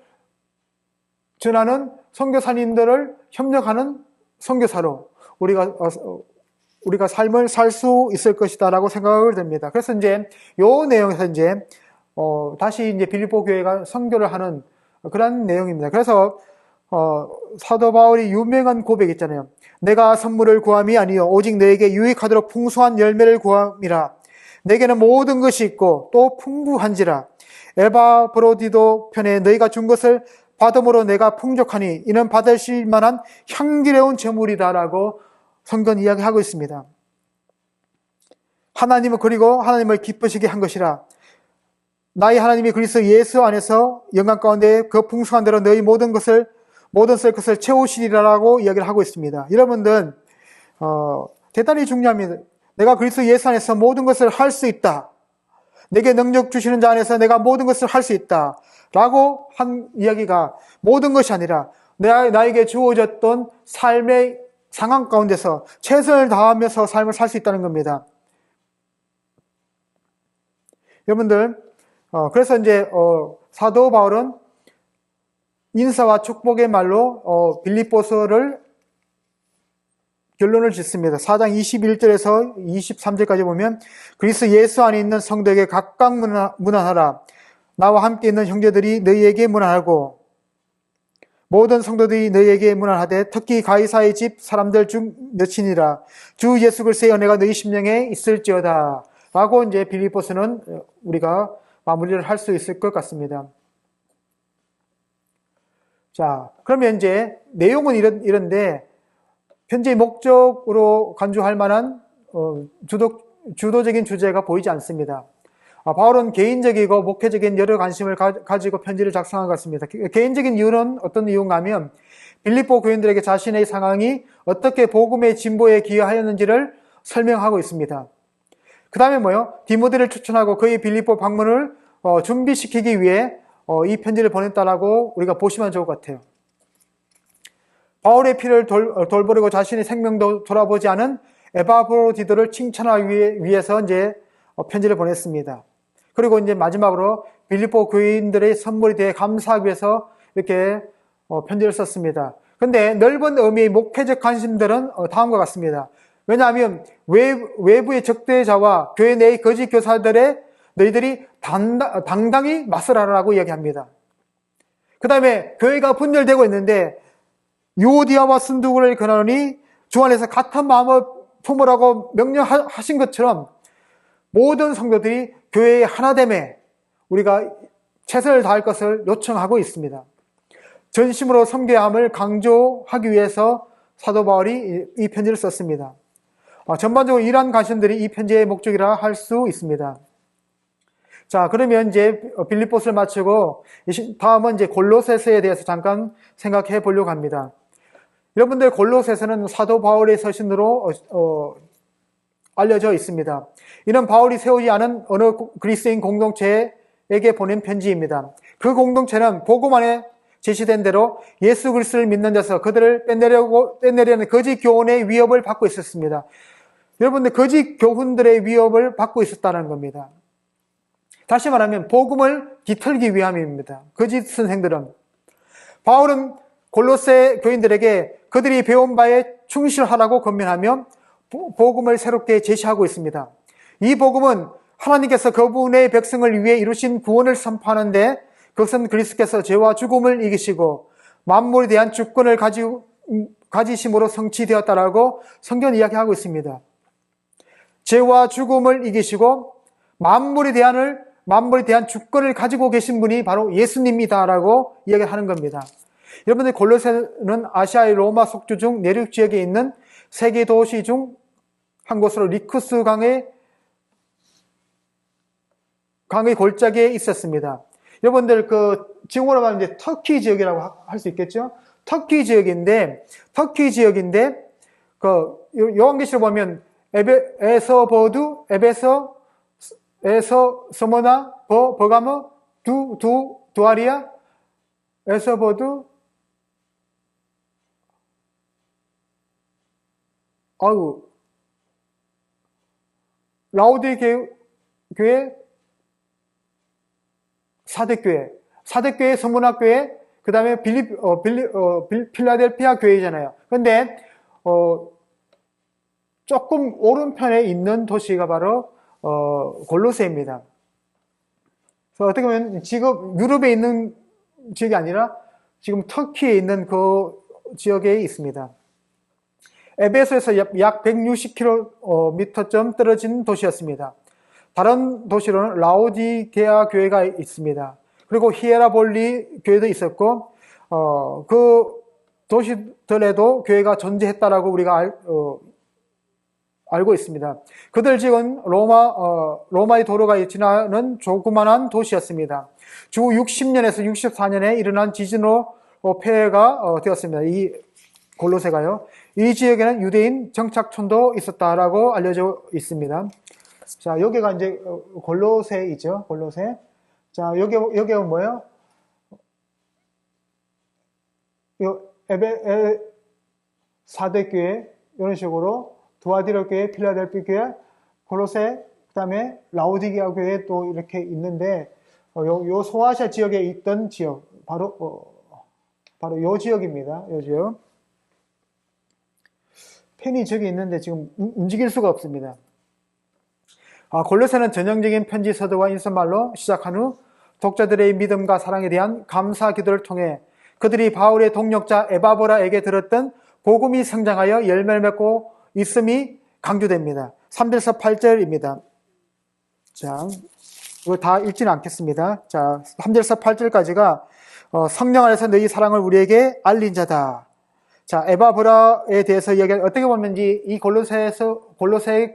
전하는 선교사님들을 협력하는 선교사로 우리가 삶을 살 수 있을 것이다라고 생각을 됩니다. 그래서 이제 요 내용에서 이제 다시 이제 빌립보 교회가 선교를 하는 그런 내용입니다. 그래서 사도 바울이 유명한 고백 있잖아요. 내가 선물을 구함이 아니요 오직 너에게 유익하도록 풍성한 열매를 구함이라. 내게는 모든 것이 있고 또 풍부한지라. 에바브로디도 편에 너희가 준 것을 받음으로 내가 풍족하니 이는 받으실 만한 향기로운 제물이다라고 성경 이야기하고 있습니다. 그리고 하나님을 기쁘시게 한 것이라. 나의 하나님이 그리스도 예수 안에서 영광 가운데 그 풍성한 대로 너희 모든 쓸 것을 채우시리라라고 이야기를 하고 있습니다. 여러분들 대단히 중요합니다. 내가 그리스도 예수 안에서 모든 것을 할 수 있다. 내게 능력 주시는 자 안에서 내가 모든 것을 할 수 있다. 라고 한 이야기가 모든 것이 아니라 나에게 주어졌던 삶의 상황 가운데서 최선을 다하면서 삶을 살 수 있다는 겁니다. 여러분들, 그래서 이제 사도 바울은 인사와 축복의 말로 빌립보서를 결론을 짓습니다. 4장 21절에서 23절까지 보면 그리스도 예수 안에 있는 성도에게 각각 문안하라. 나와 함께 있는 형제들이 너희에게 문안하고 모든 성도들이 너희에게 문안하되 특히 가이사의 집 사람들 중 몇이니라. 주 예수 그리스도의 은혜가 너희 심령에 있을지어다. 라고 이제 빌립보서는 우리가 마무리를 할 수 있을 것 같습니다. 자, 그러면 이제 내용은 이런데 현재 목적으로 간주할 만한 주도적인 주제가 보이지 않습니다. 바울은 개인적이고 목회적인 여러 관심을 가지고 편지를 작성한 것 같습니다. 개인적인 이유는 어떤 이유인가 하면 빌립보 교인들에게 자신의 상황이 어떻게 복음의 진보에 기여하였는지를 설명하고 있습니다. 그 다음에 디모데를 추천하고 그의 빌립보 방문을 준비시키기 위해 이 편지를 보냈다라고 우리가 보시면 좋을 것 같아요. 바울의 피를 돌보려고 자신의 생명도 돌아보지 않은 에바브로디도를 칭찬하기 위해서 이제 편지를 보냈습니다. 그리고 이제 마지막으로 빌립보 교인들의 선물에 대해 감사하기 위해서 이렇게 편지를 썼습니다. 근데 넓은 의미의 목회적 관심들은 다음과 같습니다. 왜냐하면 외부의 적대자와 교회 내의 거짓 교사들의 너희들이 당당히 맞서라라고 이야기합니다. 그 다음에 교회가 분열되고 있는데 유오디아와 순두구를 그러니 주 안에서 같은 마음을 품으라고 명령하신 것처럼 모든 성도들이 교회의 하나됨에 우리가 최선을 다할 것을 요청하고 있습니다. 전심으로 섬겨야 함을 강조하기 위해서 사도 바울이 이 편지를 썼습니다. 전반적으로 이러한 관심들이 이 편지의 목적이라 할 수 있습니다. 자, 그러면 이제 빌립보서를 마치고 다음은 이제 골로새서에 대해서 잠깐 생각해 보려고 합니다. 여러분들 골로새서는 사도 바울의 서신으로 알려져 있습니다. 이는 바울이 세우지 않은 어느 그리스도인 공동체에게 보낸 편지입니다. 그 공동체는 복음 안에 제시된 대로 예수 그리스도를 믿는 데서 그들을 빼내려는 거짓 교훈의 위협을 받고 있었습니다. 여러분들 거짓 교훈들의 위협을 받고 있었다는 겁니다. 다시 말하면 복음을 뒤틀기 위함입니다. 거짓 선생들은. 바울은 골로새 교인들에게 그들이 배운 바에 충실하라고 권면하며 복음을 새롭게 제시하고 있습니다. 이 복음은 하나님께서 그분의 백성을 위해 이루신 구원을 선포하는데 그것은 그리스도께서 죄와 죽음을 이기시고 만물에 대한 주권을 가지심으로 성취되었다라고 성경은 이야기하고 있습니다. 죄와 죽음을 이기시고 만물에 대한 주권을 가지고 계신 분이 바로 예수님이다라고 이야기하는 겁니다. 여러분들 골로새는 아시아의 로마 속주 중 내륙 지역에 있는 세계 도시 중 한 곳으로 리쿠스 강의 골짜기에 있었습니다. 여러분들 지금으로 말하면 이제 터키 지역이라고 할 수 있겠죠? 터키 지역인데 요한계시록 보면 에서 서머나 버가모 두아리아 에서버두 라오디게아 교회, 사대교회, 서문학교회, 그 다음에 필라델피아 교회잖아요. 근데, 조금 오른편에 있는 도시가 바로, 골로새입니다. 그래서 어떻게 보면 지금 유럽에 있는 지역이 아니라 지금 터키에 있는 그 지역에 있습니다. 에베소에서 약 160km 떨어진 도시였습니다. 다른 도시로는 라오디게아 교회가 있습니다. 그리고 히에라볼리 교회도 있었고, 그 도시들에도 교회가 존재했다라고 우리가 알고 있습니다. 그들 지역은 로마의 도로가 지나는 조그만한 도시였습니다. 주 60년에서 64년에 일어난 지진으로 폐해가 되었습니다. 이 골로새가요. 이 지역에는 유대인 정착촌도 있었다라고 알려져 있습니다. 자, 여기가 이제 골로새이죠. 골로새. 자, 여기가 뭐예요? 사대교회 이런 식으로 두아디라 교회, 필라델피 교회, 골로새, 그다음에 라오디게아 교회 또 이렇게 있는데 요 소아시아 지역에 있던 지역 바로 요 지역입니다. 요 지역. 펜이 저기 있는데 지금 움직일 수가 없습니다. 골로새는 전형적인 편지 서두와 인사말로 시작한 후 독자들의 믿음과 사랑에 대한 감사 기도를 통해 그들이 바울의 동력자 에바브라에게 들었던 복음이 성장하여 열매를 맺고 있음이 강조됩니다. 3절에서 8절입니다. 자, 이거 다 읽지는 않겠습니다. 자, 3절에서 8절까지가 성령 안에서 너희 사랑을 우리에게 알린 자다. 자, 에바브라에 대해서 이야기할, 어떻게 보면 이 골로새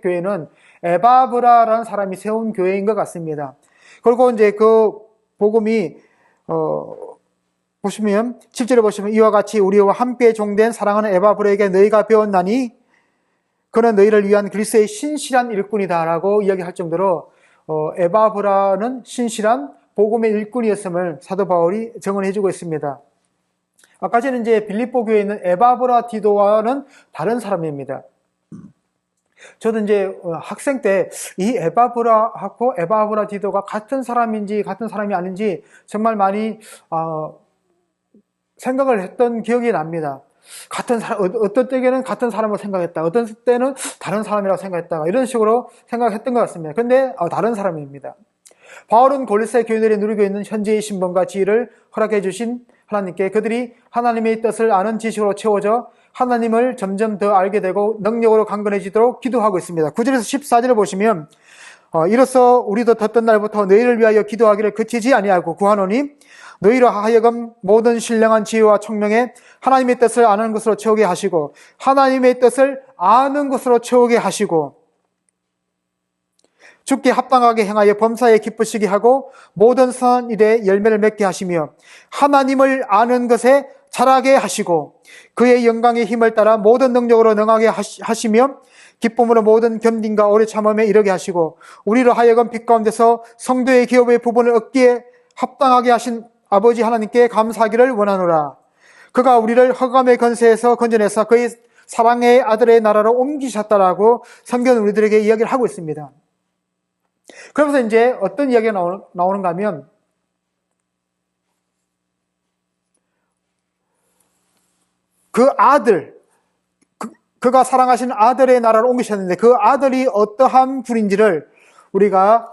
교회는 에바브라라는 사람이 세운 교회인 것 같습니다. 그리고 이제 그 복음이, 보시면, 7절에 보시면 이와 같이 우리와 함께 종된 사랑하는 에바브라에게 너희가 배웠나니 그는 너희를 위한 그리스도의 신실한 일꾼이다라고 이야기할 정도로, 에바브라는 신실한 복음의 일꾼이었음을 사도 바울이 증언해주고 있습니다. 아까 전에 이제 빌립보 교회에 있는 에바브라디도와는 다른 사람입니다. 저도 이제 학생 때 이 에바브라하고 에바브라디도가 같은 사람인지 같은 사람이 아닌지 정말 많이 생각을 했던 기억이 납니다. 같은 사람, 어떤 때에는 같은 사람으로 생각했다. 어떤 때는 다른 사람이라고 생각했다. 이런 식으로 생각했던 것 같습니다. 근데 다른 사람입니다. 바울은 골로새 교인들이 누리고 있는 현재의 신분과 지위를 허락해 주신 하나님께 그들이 하나님의 뜻을 아는 지식으로 채워져 하나님을 점점 더 알게 되고 능력으로 강건해지도록 기도하고 있습니다. 9절에서 14절을 보시면 이로써 우리도 덧던 날부터 너희를 위하여 기도하기를 그치지 아니하고 구하노니 너희로 하여금 모든 신령한 지혜와 총명에 하나님의 뜻을 아는 것으로 채우게 하시고 하나님의 뜻을 아는 것으로 채우게 하시고 주께 합당하게 행하여 범사에 기쁘시게 하고 모든 선한 일에 열매를 맺게 하시며 하나님을 아는 것에 자라게 하시고 그의 영광의 힘을 따라 모든 능력으로 능하게 하시며 기쁨으로 모든 견딘과 오래 참음에 이르게 하시고 우리로 하여금 빛 가운데서 성도의 기업의 부분을 얻기에 합당하게 하신 아버지 하나님께 감사하기를 원하노라. 그가 우리를 흑암의 건세에서 건져내서 그의 사랑의 아들의 나라로 옮기셨다라고 성경은 우리들에게 이야기를 하고 있습니다. 그러면서 이제 어떤 이야기가 나오는가 하면 그 아들, 그가 사랑하신 아들의 나라로 옮기셨는데 그 아들이 어떠한 분인지를 우리가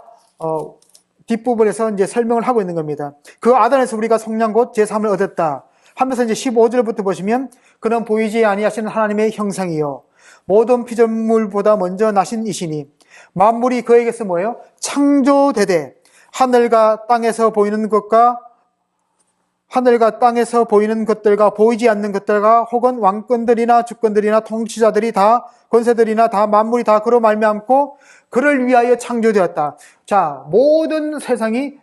뒷부분에서 이제 설명을 하고 있는 겁니다. 그 아들에서 우리가 성령 곧 제3을 얻었다 하면서 이제 15절부터 보시면 그는 보이지 아니하시는 하나님의 형상이요 모든 피조물보다 먼저 나신 이시니 만물이 그에게서 뭐예요? 창조되되 하늘과 땅에서 보이는 것들과 보이지 않는 것들과 혹은 왕권들이나 주권들이나 통치자들이 다 권세들이나 다 만물이 다 그로 말미암고 그를 위하여 창조되었다. 자, 모든 세상이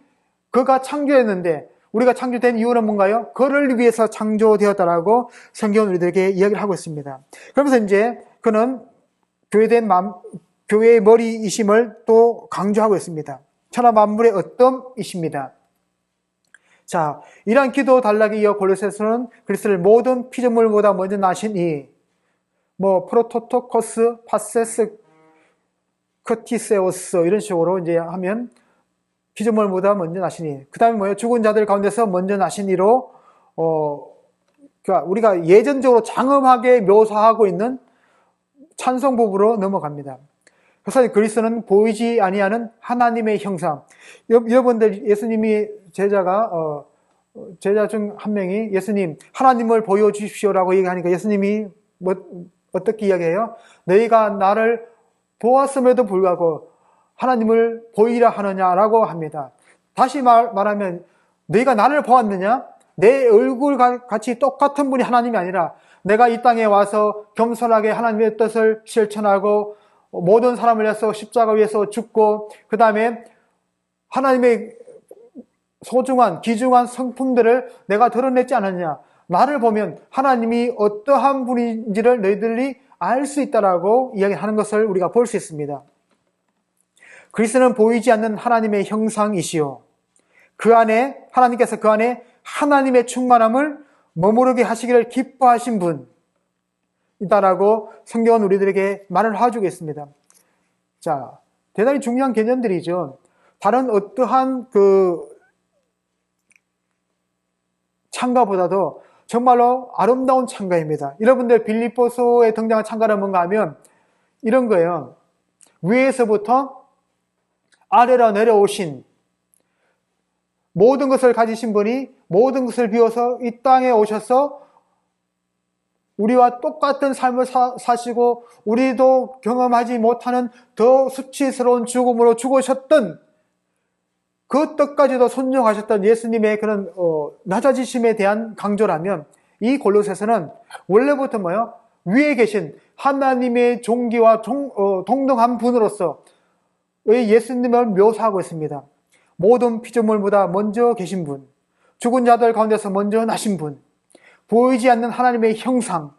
그가 창조했는데 우리가 창조된 이유는 뭔가요? 그를 위해서 창조되었다라고 성경은 우리들에게 이야기를 하고 있습니다. 그러면서 이제 그는 교회의 머리이심을 또 강조하고 있습니다. 천하 만물의 어떤 이십니다. 자, 이러한 기도 단락에 이어 골로새서는 그리스도를 모든 피조물보다 먼저 나신 프로토토코스, 파세스, 커티세오스 이런 식으로 이제 하면 피조물보다 먼저 나시니 그 다음에 뭐예요? 죽은 자들 가운데서 먼저 나시니로 그러니까 우리가 예전적으로 장엄하게 묘사하고 있는 찬송 부분으로 넘어갑니다. 그래서 그리스도는 보이지 아니하는 하나님의 형상. 여러분들 예수님이 제자 중 한 명이 예수님 하나님을 보여주십시오라고 얘기하니까 예수님이 어떻게 이야기해요? 너희가 나를 보았음에도 불구하고 하나님을 보이라 하느냐라고 합니다. 다시 말하면 너희가 나를 보았느냐? 내 얼굴 같이 똑같은 분이 하나님이 아니라 내가 이 땅에 와서 겸손하게 하나님의 뜻을 실천하고 모든 사람을 위해서 십자가 위에서 죽고 그 다음에 하나님의 소중한 귀중한 성품들을 내가 드러냈지 않았냐. 나를 보면 하나님이 어떠한 분인지를 너희들이 알 수 있다라고 이야기하는 것을 우리가 볼 수 있습니다. 그리스도는 보이지 않는 하나님의 형상이시요 하나님께서 그 안에 하나님의 충만함을 머무르게 하시기를 기뻐하신 분이다라고 성경은 우리들에게 말을 해주고 있습니다. 자, 대단히 중요한 개념들이죠. 다른 어떠한 창가보다도 정말로 아름다운 창가입니다. 여러분들 빌립보서에 등장한 창가는 뭔가 하면 이런 거예요. 위에서부터 아래로 내려오신 모든 것을 가지신 분이 모든 것을 비워서 이 땅에 오셔서 우리와 똑같은 삶을 사시고 우리도 경험하지 못하는 더 수치스러운 죽음으로 죽으셨던 그 뜻까지도 순종하셨던 예수님의 그런 낮아지심에 대한 강조라면 이 골로새서는 원래부터 뭐예요? 위에 계신 하나님의 존귀와 동등한 분으로서 예수님을 묘사하고 있습니다. 모든 피조물보다 먼저 계신 분, 죽은 자들 가운데서 먼저 나신 분, 보이지 않는 하나님의 형상,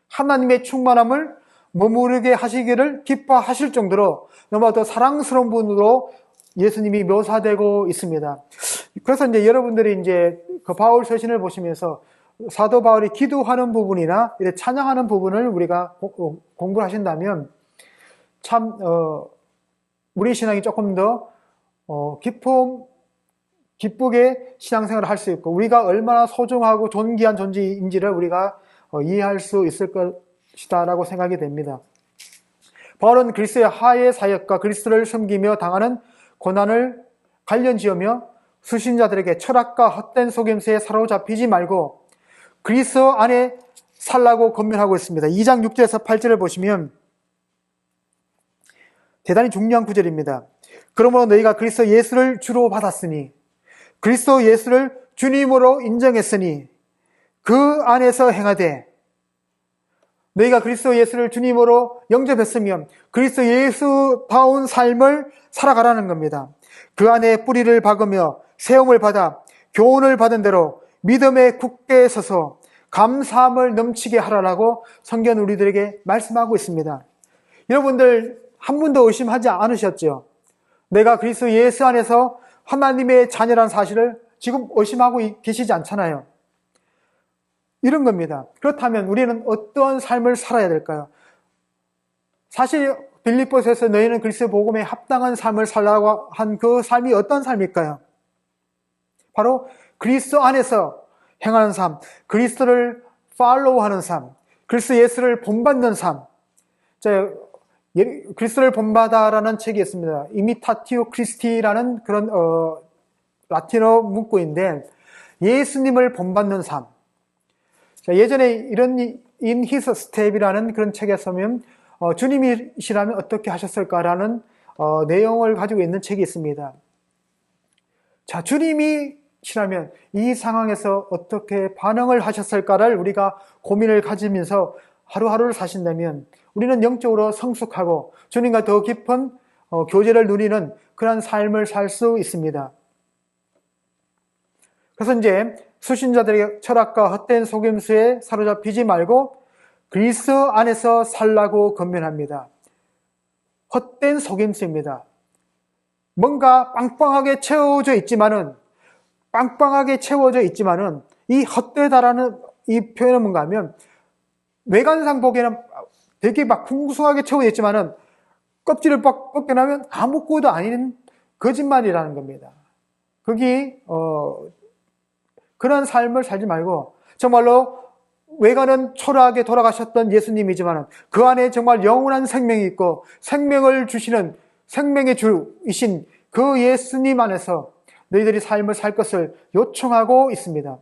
하나님의 충만함을 머무르게 하시기를 기뻐하실 정도로 너무나 더 사랑스러운 분으로 예수님이 묘사되고 있습니다. 그래서 이제 여러분들이 이제 그 바울 서신을 보시면서 사도 바울이 기도하는 부분이나 이렇게 찬양하는 부분을 우리가 공부를 하신다면 참 우리 신앙이 조금 더 기쁘게 신앙생활을 할 수 있고 우리가 얼마나 소중하고 존귀한 존재인지를 우리가 이해할 수 있을 것이다라고 생각이 됩니다. 바울은 그리스도의 하의 사역과 그리스도를 섬기며 당하는 고난을 관련지으며 수신자들에게 철학과 헛된 속임수에 사로잡히지 말고 그리스도 안에 살라고 권면하고 있습니다. 2장 6절에서 8절을 보시면 대단히 중요한 구절입니다. 그러므로 너희가 그리스도 예수를 주로 받았으니 그리스도 예수를 주님으로 인정했으니 그 안에서 행하되 너희가 그리스도 예수를 주님으로 영접했으면 그리스도 예수다운 삶을 살아가라는 겁니다. 그 안에 뿌리를 박으며 세움을 받아 교훈을 받은 대로 믿음에 굳게 서서 감사함을 넘치게 하라라고 성경 우리들에게 말씀하고 있습니다. 여러분들 한 번도 의심하지 않으셨죠? 내가 그리스도 예수 안에서 하나님의 자녀란 사실을 지금 의심하고 계시지 않잖아요. 이런 겁니다. 그렇다면 우리는 어떤 삶을 살아야 될까요? 사실 빌립보서에서 너희는 그리스도 복음에 합당한 삶을 살라고 한 그 삶이 어떤 삶일까요? 바로 그리스도 안에서 행하는 삶, 그리스도를 팔로우하는 삶, 그리스도 예수를 본받는 삶. 그리스도를 본받아라는 책이 있습니다. 이미타티오 크리스티라는 그런 라틴어 문구인데 예수님을 본받는 삶. 예전에 이런 In His Step이라는 그런 책에서는 주님이시라면 어떻게 하셨을까라는 내용을 가지고 있는 책이 있습니다. 자, 주님이시라면 이 상황에서 어떻게 반응을 하셨을까를 우리가 고민을 가지면서 하루하루를 사신다면 우리는 영적으로 성숙하고 주님과 더 깊은 교제를 누리는 그런 삶을 살 수 있습니다. 그래서 이제 수신자들에게 철학과 헛된 속임수에 사로잡히지 말고 그리스도 안에서 살라고 권면합니다. 헛된 속임수입니다. 뭔가 빵빵하게 채워져 있지만은 이 헛되다라는 이 표현은 뭔가 하면 외관상 보기에는 되게 막 풍성하게 채워져 있지만은 껍질을 빡 벗겨나면 아무것도 아닌 거짓말이라는 겁니다. 거기 그런 삶을 살지 말고 정말로 외관은 초라하게 돌아가셨던 예수님이지만 그 안에 정말 영원한 생명이 있고 생명을 주시는 생명의 주이신 그 예수님 안에서 너희들이 삶을 살 것을 요청하고 있습니다.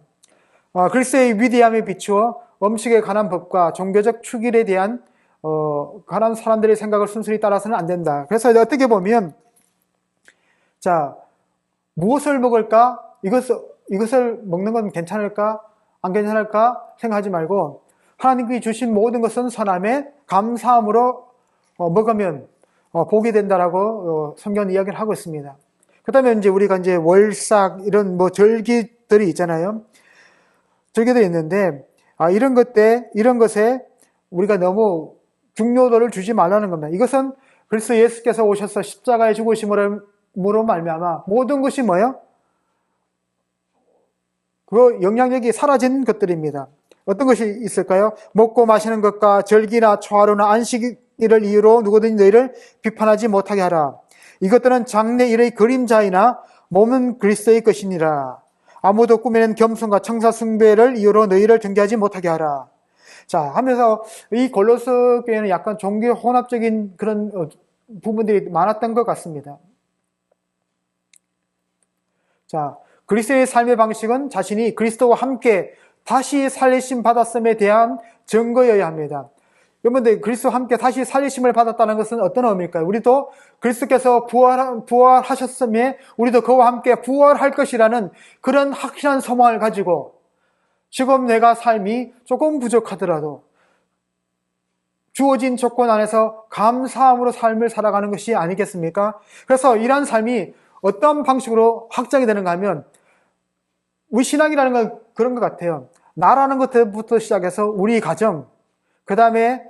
그리스도의 위대함에 비추어 음식에 관한 법과 종교적 축일에 대한 관한 사람들의 생각을 순순히 따라서는 안 된다. 그래서 어떻게 보면 자, 무엇을 먹을까? 이것을 먹는 건 괜찮을까? 안 괜찮을까? 생각하지 말고 하나님께 주신 모든 것은 선함에 감사함으로 먹으면 복이 된다라고 성경 이야기를 하고 있습니다. 그다음에 이제 우리가 이제 월삭 이런 절기들이 있잖아요. 절기들이 있는데 이런 것에 우리가 너무 중요도를 주지 말라는 겁니다. 이것은 그리스도 예수께서 오셔서 십자가에 죽으심으로 말미암아 모든 것이 뭐예요? 그 영향력이 사라진 것들입니다. 어떤 것이 있을까요? 먹고 마시는 것과 절기나 초하루나 안식일을 이유로 누구든지 너희를 비판하지 못하게 하라. 이것들은 장래일의 그림자이나 몸은 그리스도의 것이니라. 아무도 꾸미는 겸손과 청사 숭배를 이유로 너희를 경계하지 못하게 하라. 자, 하면서 이 골로새 교회는 약간 종교 혼합적인 그런 부분들이 많았던 것 같습니다. 자, 그리스도의 삶의 방식은 자신이 그리스도와 함께 다시 살리심 받았음에 대한 증거여야 합니다. 여러분들, 그리스도와 함께 다시 살리심을 받았다는 것은 어떤 의미일까요? 우리도 그리스도께서 부활하셨음에 우리도 그와 함께 부활할 것이라는 그런 확실한 소망을 가지고 지금 내가 삶이 조금 부족하더라도 주어진 조건 안에서 감사함으로 삶을 살아가는 것이 아니겠습니까? 그래서 이런 삶이 어떤 방식으로 확장이 되는가 하면 우리 신앙이라는 건 그런 것 같아요. 나라는 것부터 시작해서 우리 가정, 그 다음에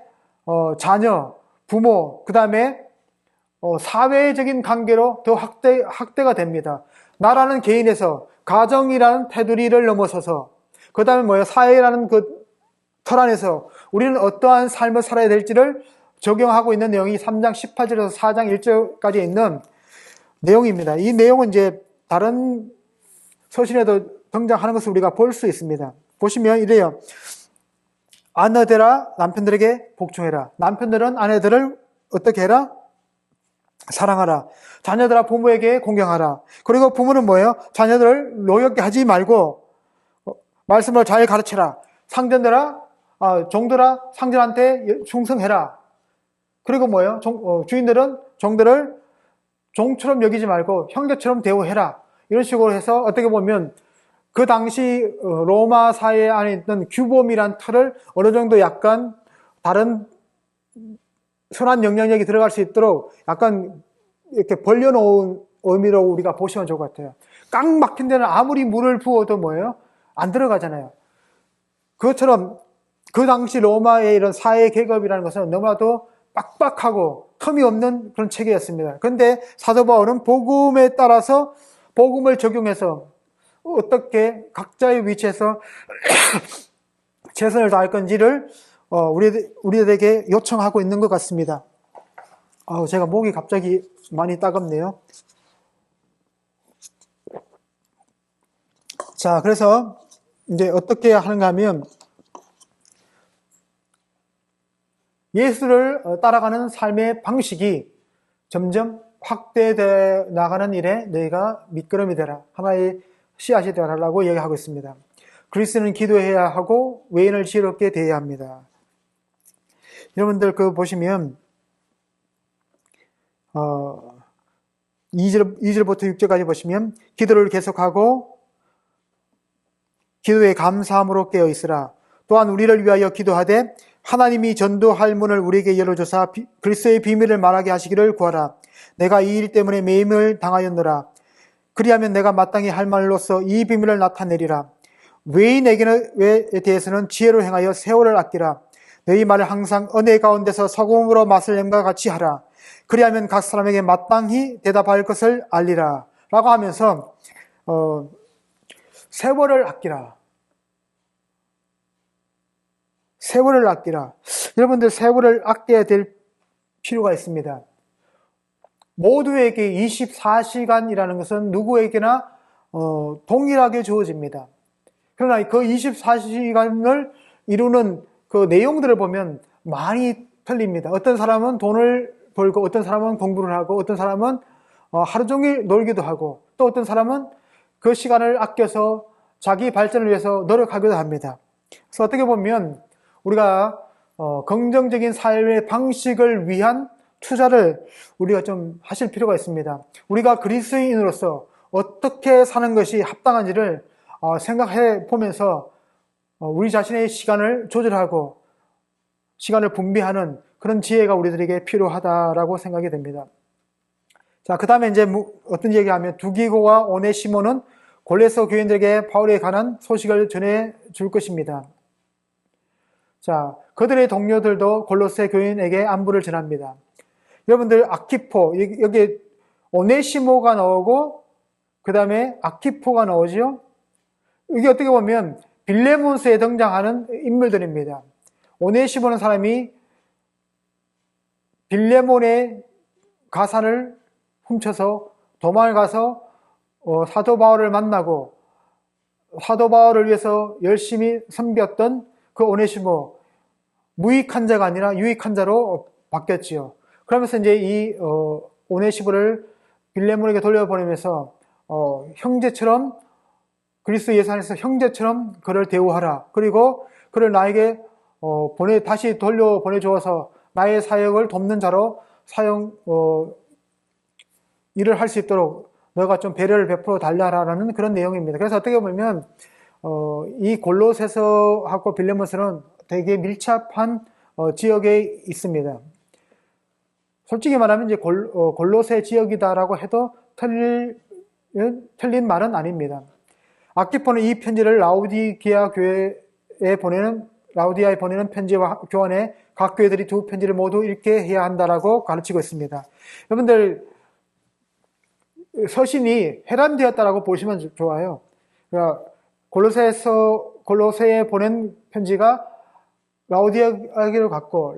자녀, 부모, 그 다음에 사회적인 관계로 더 확대가 됩니다. 나라는 개인에서, 가정이라는 테두리를 넘어서서 그 다음에 뭐예요? 사회라는 그 틀 안에서 우리는 어떠한 삶을 살아야 될지를 적용하고 있는 내용이 3장 18절에서 4장 1절까지 있는 내용입니다. 이 내용은 이제 다른 서신에도 등장하는 것을 우리가 볼 수 있습니다. 보시면 이래요. 아내들아 남편들에게 복종해라. 남편들은 아내들을 어떻게 해라? 사랑하라. 자녀들아 부모에게 공경하라. 그리고 부모는 뭐예요? 자녀들을 노엽게 하지 말고 말씀을 잘 가르쳐라. 종들아 상전한테 충성해라. 그리고 뭐예요? 주인들은 종들을 종처럼 여기지 말고 형제처럼 대우해라. 이런 식으로 해서 어떻게 보면 그 당시 로마 사회 안에 있던 규범이란 틀을 어느 정도 약간 다른 선한 영향력이 들어갈 수 있도록 약간 이렇게 벌려놓은 의미로 우리가 보시면 좋을 것 같아요. 꽉 막힌 데는 아무리 물을 부어도 뭐예요? 안 들어가잖아요. 그것처럼 그 당시 로마의 이런 사회 계급이라는 것은 너무나도 빡빡하고 틈이 없는 그런 체계였습니다. 그런데 사도 바울은 복음에 따라서 복음을 적용해서 어떻게 각자의 위치에서 최선을 다할 건지를 우리들에게 요청하고 있는 것 같습니다. 제가 목이 갑자기 많이 따갑네요. 자, 그래서 이제 어떻게 하는가 하면 예수를 따라가는 삶의 방식이 점점 확대되어 나가는 일에 너희가 밑거름이 되라. 하나의 씨앗이 되라라고 얘기하고 있습니다. 그리스도는 기도해야 하고 외인을 지혜롭게 대해야 합니다. 여러분들 보시면 2절부터 6절까지 보시면 기도를 계속하고 기도에 감사함으로 깨어 있으라. 또한 우리를 위하여 기도하되 하나님이 전도할 문을 우리에게 열어주사 그리스도의 비밀을 말하게 하시기를 구하라. 내가 이 일 때문에 매임을 당하였노라. 그리하면 내가 마땅히 할 말로서 이 비밀을 나타내리라. 외인에게 대해서는 지혜로 행하여 세월을 아끼라. 너희 말을 항상 은혜 가운데서 소금으로 맛을 냄과 같이 하라. 그리하면 각 사람에게 마땅히 대답할 것을 알리라. 라고 하면서 세월을 아끼라. 세월을 아끼라. 여러분들 세월을 아껴야 될 필요가 있습니다. 모두에게 24시간이라는 것은 누구에게나 동일하게 주어집니다. 그러나 그 24시간을 이루는 그 내용들을 보면 많이 틀립니다. 어떤 사람은 돈을 벌고 어떤 사람은 공부를 하고 어떤 사람은 하루 종일 놀기도 하고 또 어떤 사람은 그 시간을 아껴서 자기 발전을 위해서 노력하기도 합니다. 그래서 어떻게 보면 우리가 긍정적인 삶의 방식을 위한 투자를 우리가 좀 하실 필요가 있습니다. 우리가 그리스도인으로서 어떻게 사는 것이 합당한지를 생각해 보면서 우리 자신의 시간을 조절하고 시간을 분배하는 그런 지혜가 우리들에게 필요하다라고 생각이 됩니다. 자, 그 다음에 이제 어떤 얘기하면 두기고와 오네시모는 골로새 교인들에게 바울에 관한 소식을 전해 줄 것입니다. 자, 그들의 동료들도 골로새 교인에게 안부를 전합니다. 여러분들 아키포, 여기 오네시모가 나오고 그 다음에 아키포가 나오죠. 이게 어떻게 보면 빌레몬서에 등장하는 인물들입니다. 오네시모는 사람이 빌레몬의 가산을 훔쳐서 도망을 가서 사도 바울을 만나고 사도 바울을 위해서 열심히 섬겼던 그 오네시모, 무익한 자가 아니라 유익한 자로 바뀌었지요. 그러면서 이제 이 오네시모를 빌레몬에게 돌려보내면서 형제처럼 그리스도 예수 안에서 형제처럼 그를 대우하라. 그리고 그를 나에게 다시 돌려보내주어서 나의 사역을 돕는 자로 일을 할 수 있도록 너가 좀 배려를 베풀어 달라라는 그런 내용입니다. 그래서 어떻게 보면 이 골로새서하고 빌레몬서는 되게 밀접한 지역에 있습니다. 솔직히 말하면 이제 골로새 지역이다라고 해도 틀린 말은 아닙니다. 아키포는 이 편지를 라우디아에 보내는 편지와 교환에 각 교회들이 두 편지를 모두 읽게 해야 한다라고 가르치고 있습니다. 여러분들 서신이 해람되었다라고 보시면 좋아요. 그러니까 골로새에 보낸 편지가 라오디게로 갔고,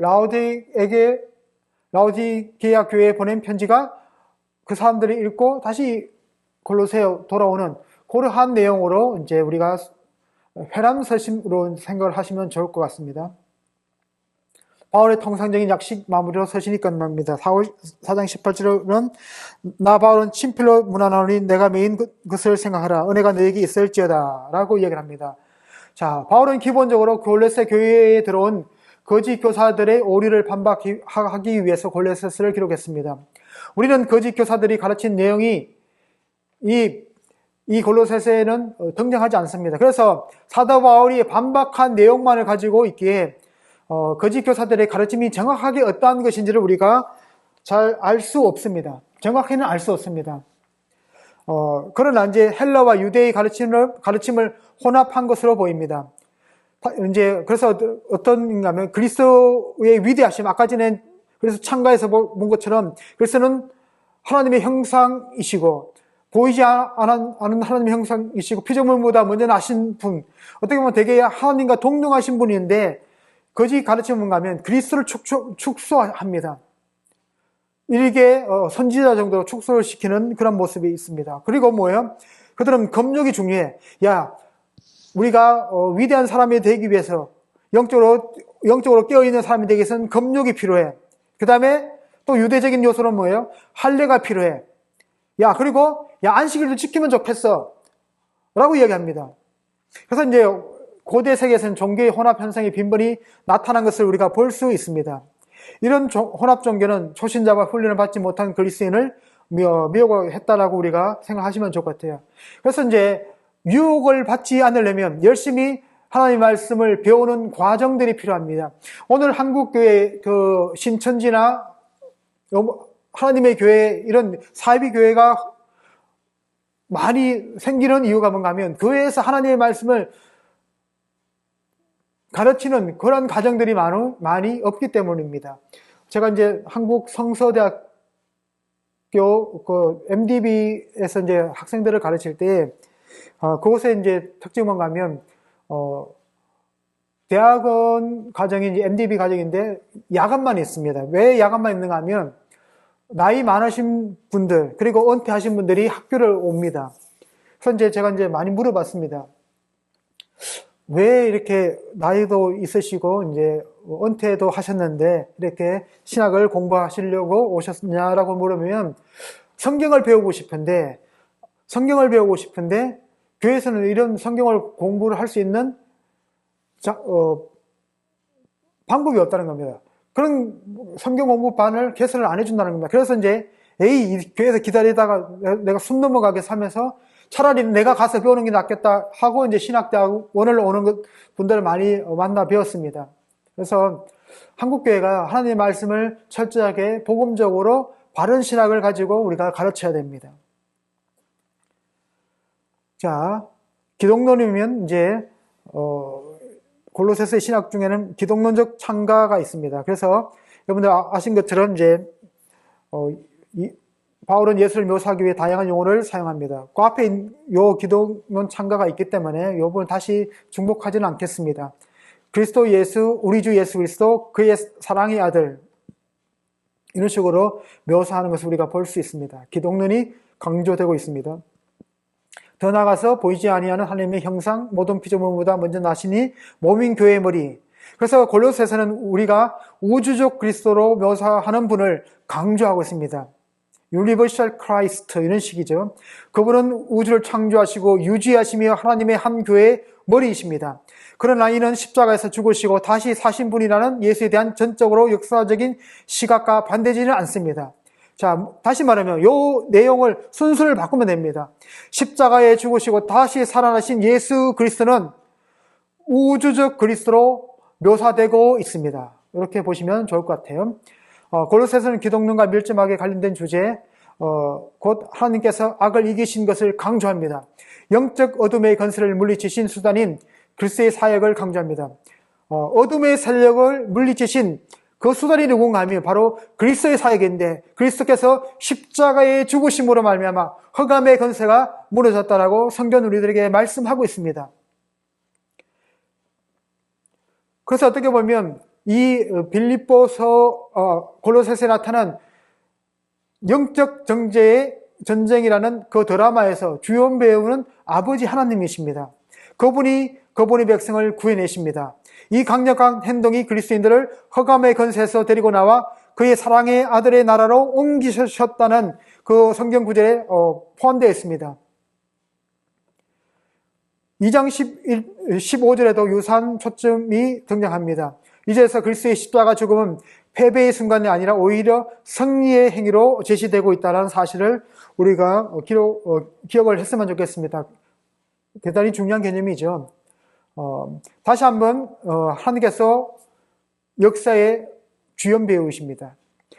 라오디게아 교회에 보낸 편지가 그 사람들이 읽고 다시 골로새에 돌아오는 그러한 내용으로 이제 우리가 회람서신으로 생각을 하시면 좋을 것 같습니다. 바울의 통상적인 약식 마무리로 서신이 끝납니다. 4장 18절은 나 바울은 친필로 문안하노니 내가 메인 것을 생각하라. 은혜가 너에게 있을지어다 라고 이야기를 합니다. 자, 바울은 기본적으로 골로새 교회에 들어온 거짓 교사들의 오류를 반박하기 위해서 골로새서를 기록했습니다. 우리는 거짓 교사들이 가르친 내용이 이 골로새서에는 등장하지 않습니다. 그래서 사도 바울이 반박한 내용만을 가지고 있기에 거짓 교사들의 가르침이 정확하게 어떠한 것인지를 우리가 잘 알 수 없습니다. 정확히는 알 수 없습니다. 그러나 이제 헬라와 유대의 가르침을 혼합한 것으로 보입니다. 이제 그래서 어떤가 하면 그리스도의 위대하심, 아까 전에 그래서 창가에서 본 것처럼 그리스도는 하나님의 형상이시고 보이지 않은 하나님의 형상이시고 피조물보다 먼저 나신 분, 어떻게 보면 되게 하나님과 동등하신 분인데 거짓 가르침은 뭔가 하면 그리스도를 축소합니다. 일개 선지자 정도로 축소를 시키는 그런 모습이 있습니다. 그리고 뭐예요? 그들은 검역이 중요해. 야, 우리가 위대한 사람이 되기 위해서 영적으로 깨어있는 사람이 되기 위해서는 검역이 필요해. 그 다음에 또 유대적인 요소는 뭐예요? 할례가 필요해. 야, 그리고 안식일도 지키면 좋겠어 라고 이야기합니다. 그래서 이제 고대 세계에서는 종교의 혼합 현상이 빈번히 나타난 것을 우리가 볼 수 있습니다. 이런 혼합 종교는 초신자와 훈련을 받지 못한 그리스도인을 미혹했다라고 우리가 생각하시면 좋을 것 같아요. 그래서 이제 유혹을 받지 않으려면 열심히 하나님의 말씀을 배우는 과정들이 필요합니다. 오늘 한국교회 신천지나 하나님의 교회, 이런 사이비 교회가 많이 생기는 이유가 뭔가 하면 교회에서 하나님의 말씀을 가르치는 그런 과정들이 많이 없기 때문입니다. 제가 이제 한국 성서대학교 MDB에서 이제 학생들을 가르칠 때 그곳에 이제 특징이 뭔가 하면 대학원 과정이 이제 MDB 과정인데 야간만 있습니다. 왜 야간만 있는가 하면 나이 많으신 분들 그리고 은퇴하신 분들이 학교를 옵니다. 그래서 이제 제가 이제 많이 물어봤습니다. 왜 이렇게 나이도 있으시고 이제 은퇴도 하셨는데 이렇게 신학을 공부하시려고 오셨냐라고 물으면 성경을 배우고 싶은데 교회에서는 이런 성경을 공부를 할 수 있는 방법이 없다는 겁니다. 그런 성경 공부반을 개설을 안 해준다는 겁니다. 그래서 이제 이 교회에서 기다리다가 내가 숨 넘어가게 살면서 차라리 내가 가서 배우는 게 낫겠다 하고 이제 신학대학원을 오는 분들을 많이 만나 배웠습니다. 그래서 한국교회가 하나님의 말씀을 철저하게 복음적으로 바른 신학을 가지고 우리가 가르쳐야 됩니다. 자, 기독론이면 이제 골로새서의 신학 중에는 기독론적 창가가 있습니다. 그래서 여러분들 아신 것처럼 이제 바울은 예수를 묘사하기 위해 다양한 용어를 사용합니다. 그 앞에 요 기독론 창가가 있기 때문에 요 부분 다시 중복하지는 않겠습니다. 그리스도 예수, 우리 주 예수 그리스도, 그의 사랑의 아들, 이런 식으로 묘사하는 것을 우리가 볼 수 있습니다. 기독론이 강조되고 있습니다. 더 나아가서 보이지 아니하는 하나님의 형상, 모든 피조물보다 먼저 나시니 몸인 교회의 머리. 그래서 골로새서는 우리가 우주적 그리스도로 묘사하는 분을 강조하고 있습니다. Universal Christ, 이런 식이죠. 그분은 우주를 창조하시고 유지하시며 하나님의 한 교회의 머리이십니다. 그러나 이는 십자가에서 죽으시고 다시 사신 분이라는 예수에 대한 전적으로 역사적인 시각과 반대지는 않습니다. 자, 다시 말하면 이 내용을 순서를 바꾸면 됩니다. 십자가에 죽으시고 다시 살아나신 예수 그리스도는 우주적 그리스도로 묘사되고 있습니다. 이렇게 보시면 좋을 것 같아요. 골로새서는 기독론과 밀접하게 관련된 주제, 곧 하나님께서 악을 이기신 것을 강조합니다. 영적 어둠의 건설을 물리치신 수단인 그리스도의 사역을 강조합니다. 어둠의 세력을 물리치신 그 수단이 누군가 하면 바로 그리스도의 사역인데, 그리스도께서 십자가의 죽으심으로 말미암아 흑암의 권세가 무너졌다라고 성경은 우리들에게 말씀하고 있습니다. 그래서 어떻게 보면 이 빌립보서 골로새서에 나타난 영적 전쟁이라는 그 드라마에서 주연 배우는 아버지 하나님이십니다. 그분이 백성을 구해내십니다. 이 강력한 행동이 그리스도인들을 흑암의 권세에서 데리고 나와 그의 사랑의 아들의 나라로 옮기셨다는 그 성경 구절에 포함되어 있습니다. 2장 15절에도 유사한 초점이 등장합니다. 이제서 그리스도의 십자가 죽음은 패배의 순간이 아니라 오히려 승리의 행위로 제시되고 있다는 사실을 우리가 기억을 했으면 좋겠습니다. 대단히 중요한 개념이죠. 다시 한번 하나님께서 역사의 주연 배우이십니다.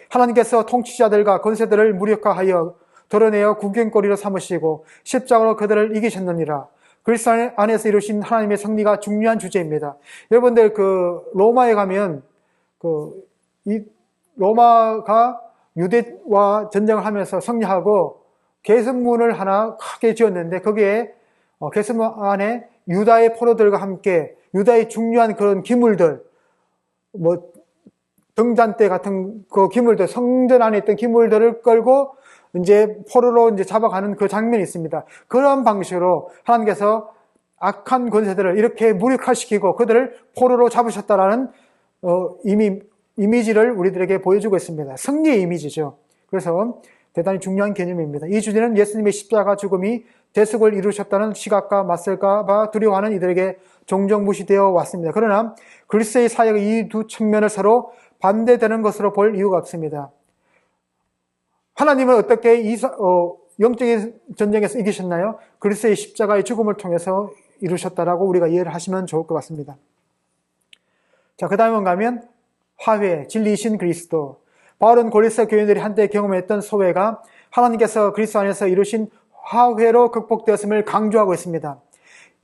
하나님께서 통치자들과 권세들을 무력화하여 드러내어 구경거리로 삼으시고 십자가로 그들을 이기셨느니라. 그리스도 안에서 이루신 하나님의 승리가 중요한 주제입니다. 여러분들 로마에 가면 이 로마가 유대와 전쟁을 하면서 승리하고 개선문을 하나 크게 지었는데 거기에 개선문 안에 유다의 포로들과 함께 유다의 중요한 그런 기물들, 등잔대 같은 그 기물들, 성전 안에 있던 기물들을 끌고 이제 포로로 이제 잡아가는 그 장면이 있습니다. 그런 방식으로 하나님께서 악한 권세들을 이렇게 무력화시키고 그들을 포로로 잡으셨다라는 이미지를 우리들에게 보여주고 있습니다. 승리의 이미지죠. 그래서 대단히 중요한 개념입니다. 이 주제는 예수님의 십자가 죽음이 대속을 이루셨다는 시각과 맞설까 봐 두려워하는 이들에게 종종 무시되어 왔습니다. 그러나 그리스도의 사역의 이 두 측면을 서로 반대되는 것으로 볼 이유가 없습니다. 하나님은 어떻게 영적인 전쟁에서 이기셨나요? 그리스도의 십자가의 죽음을 통해서 이루셨다라고 우리가 이해를 하시면 좋을 것 같습니다. 자, 그 다음에 가면 화훼, 진리이신 그리스도. 바울은 고린도 교인들이 한때 경험했던 소외가 하나님께서 그리스도 안에서 이루신 화훼로 극복되었음을 강조하고 있습니다.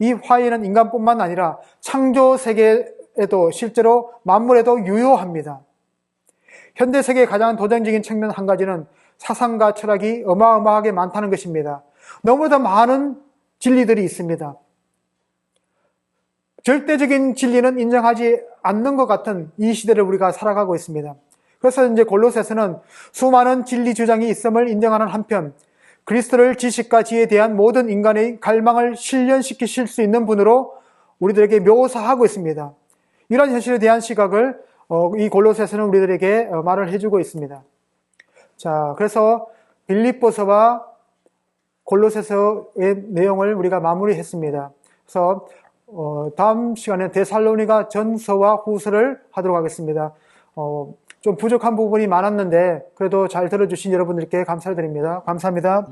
이 화훼는 인간뿐만 아니라 창조 세계에도 실제로 만물에도 유효합니다. 현대 세계의 가장 도전적인 측면 한 가지는 사상과 철학이 어마어마하게 많다는 것입니다. 너무나 많은 진리들이 있습니다. 절대적인 진리는 인정하지 않는 것 같은 이 시대를 우리가 살아가고 있습니다. 그래서 이제 골로새서는 수많은 진리 주장이 있음을 인정하는 한편 그리스도를 지식과 지혜에 대한 모든 인간의 갈망을 실현시키실 수 있는 분으로 우리들에게 묘사하고 있습니다. 이런 현실에 대한 시각을 이 골로새서는 우리들에게 말을 해주고 있습니다. 자, 그래서 빌립보서와 골로새서의 내용을 우리가 마무리했습니다. 그래서 다음 시간에 데살로니가 전서와 후서를 하도록 하겠습니다. 좀 부족한 부분이 많았는데 그래도 잘 들어주신 여러분들께 감사드립니다. 감사합니다.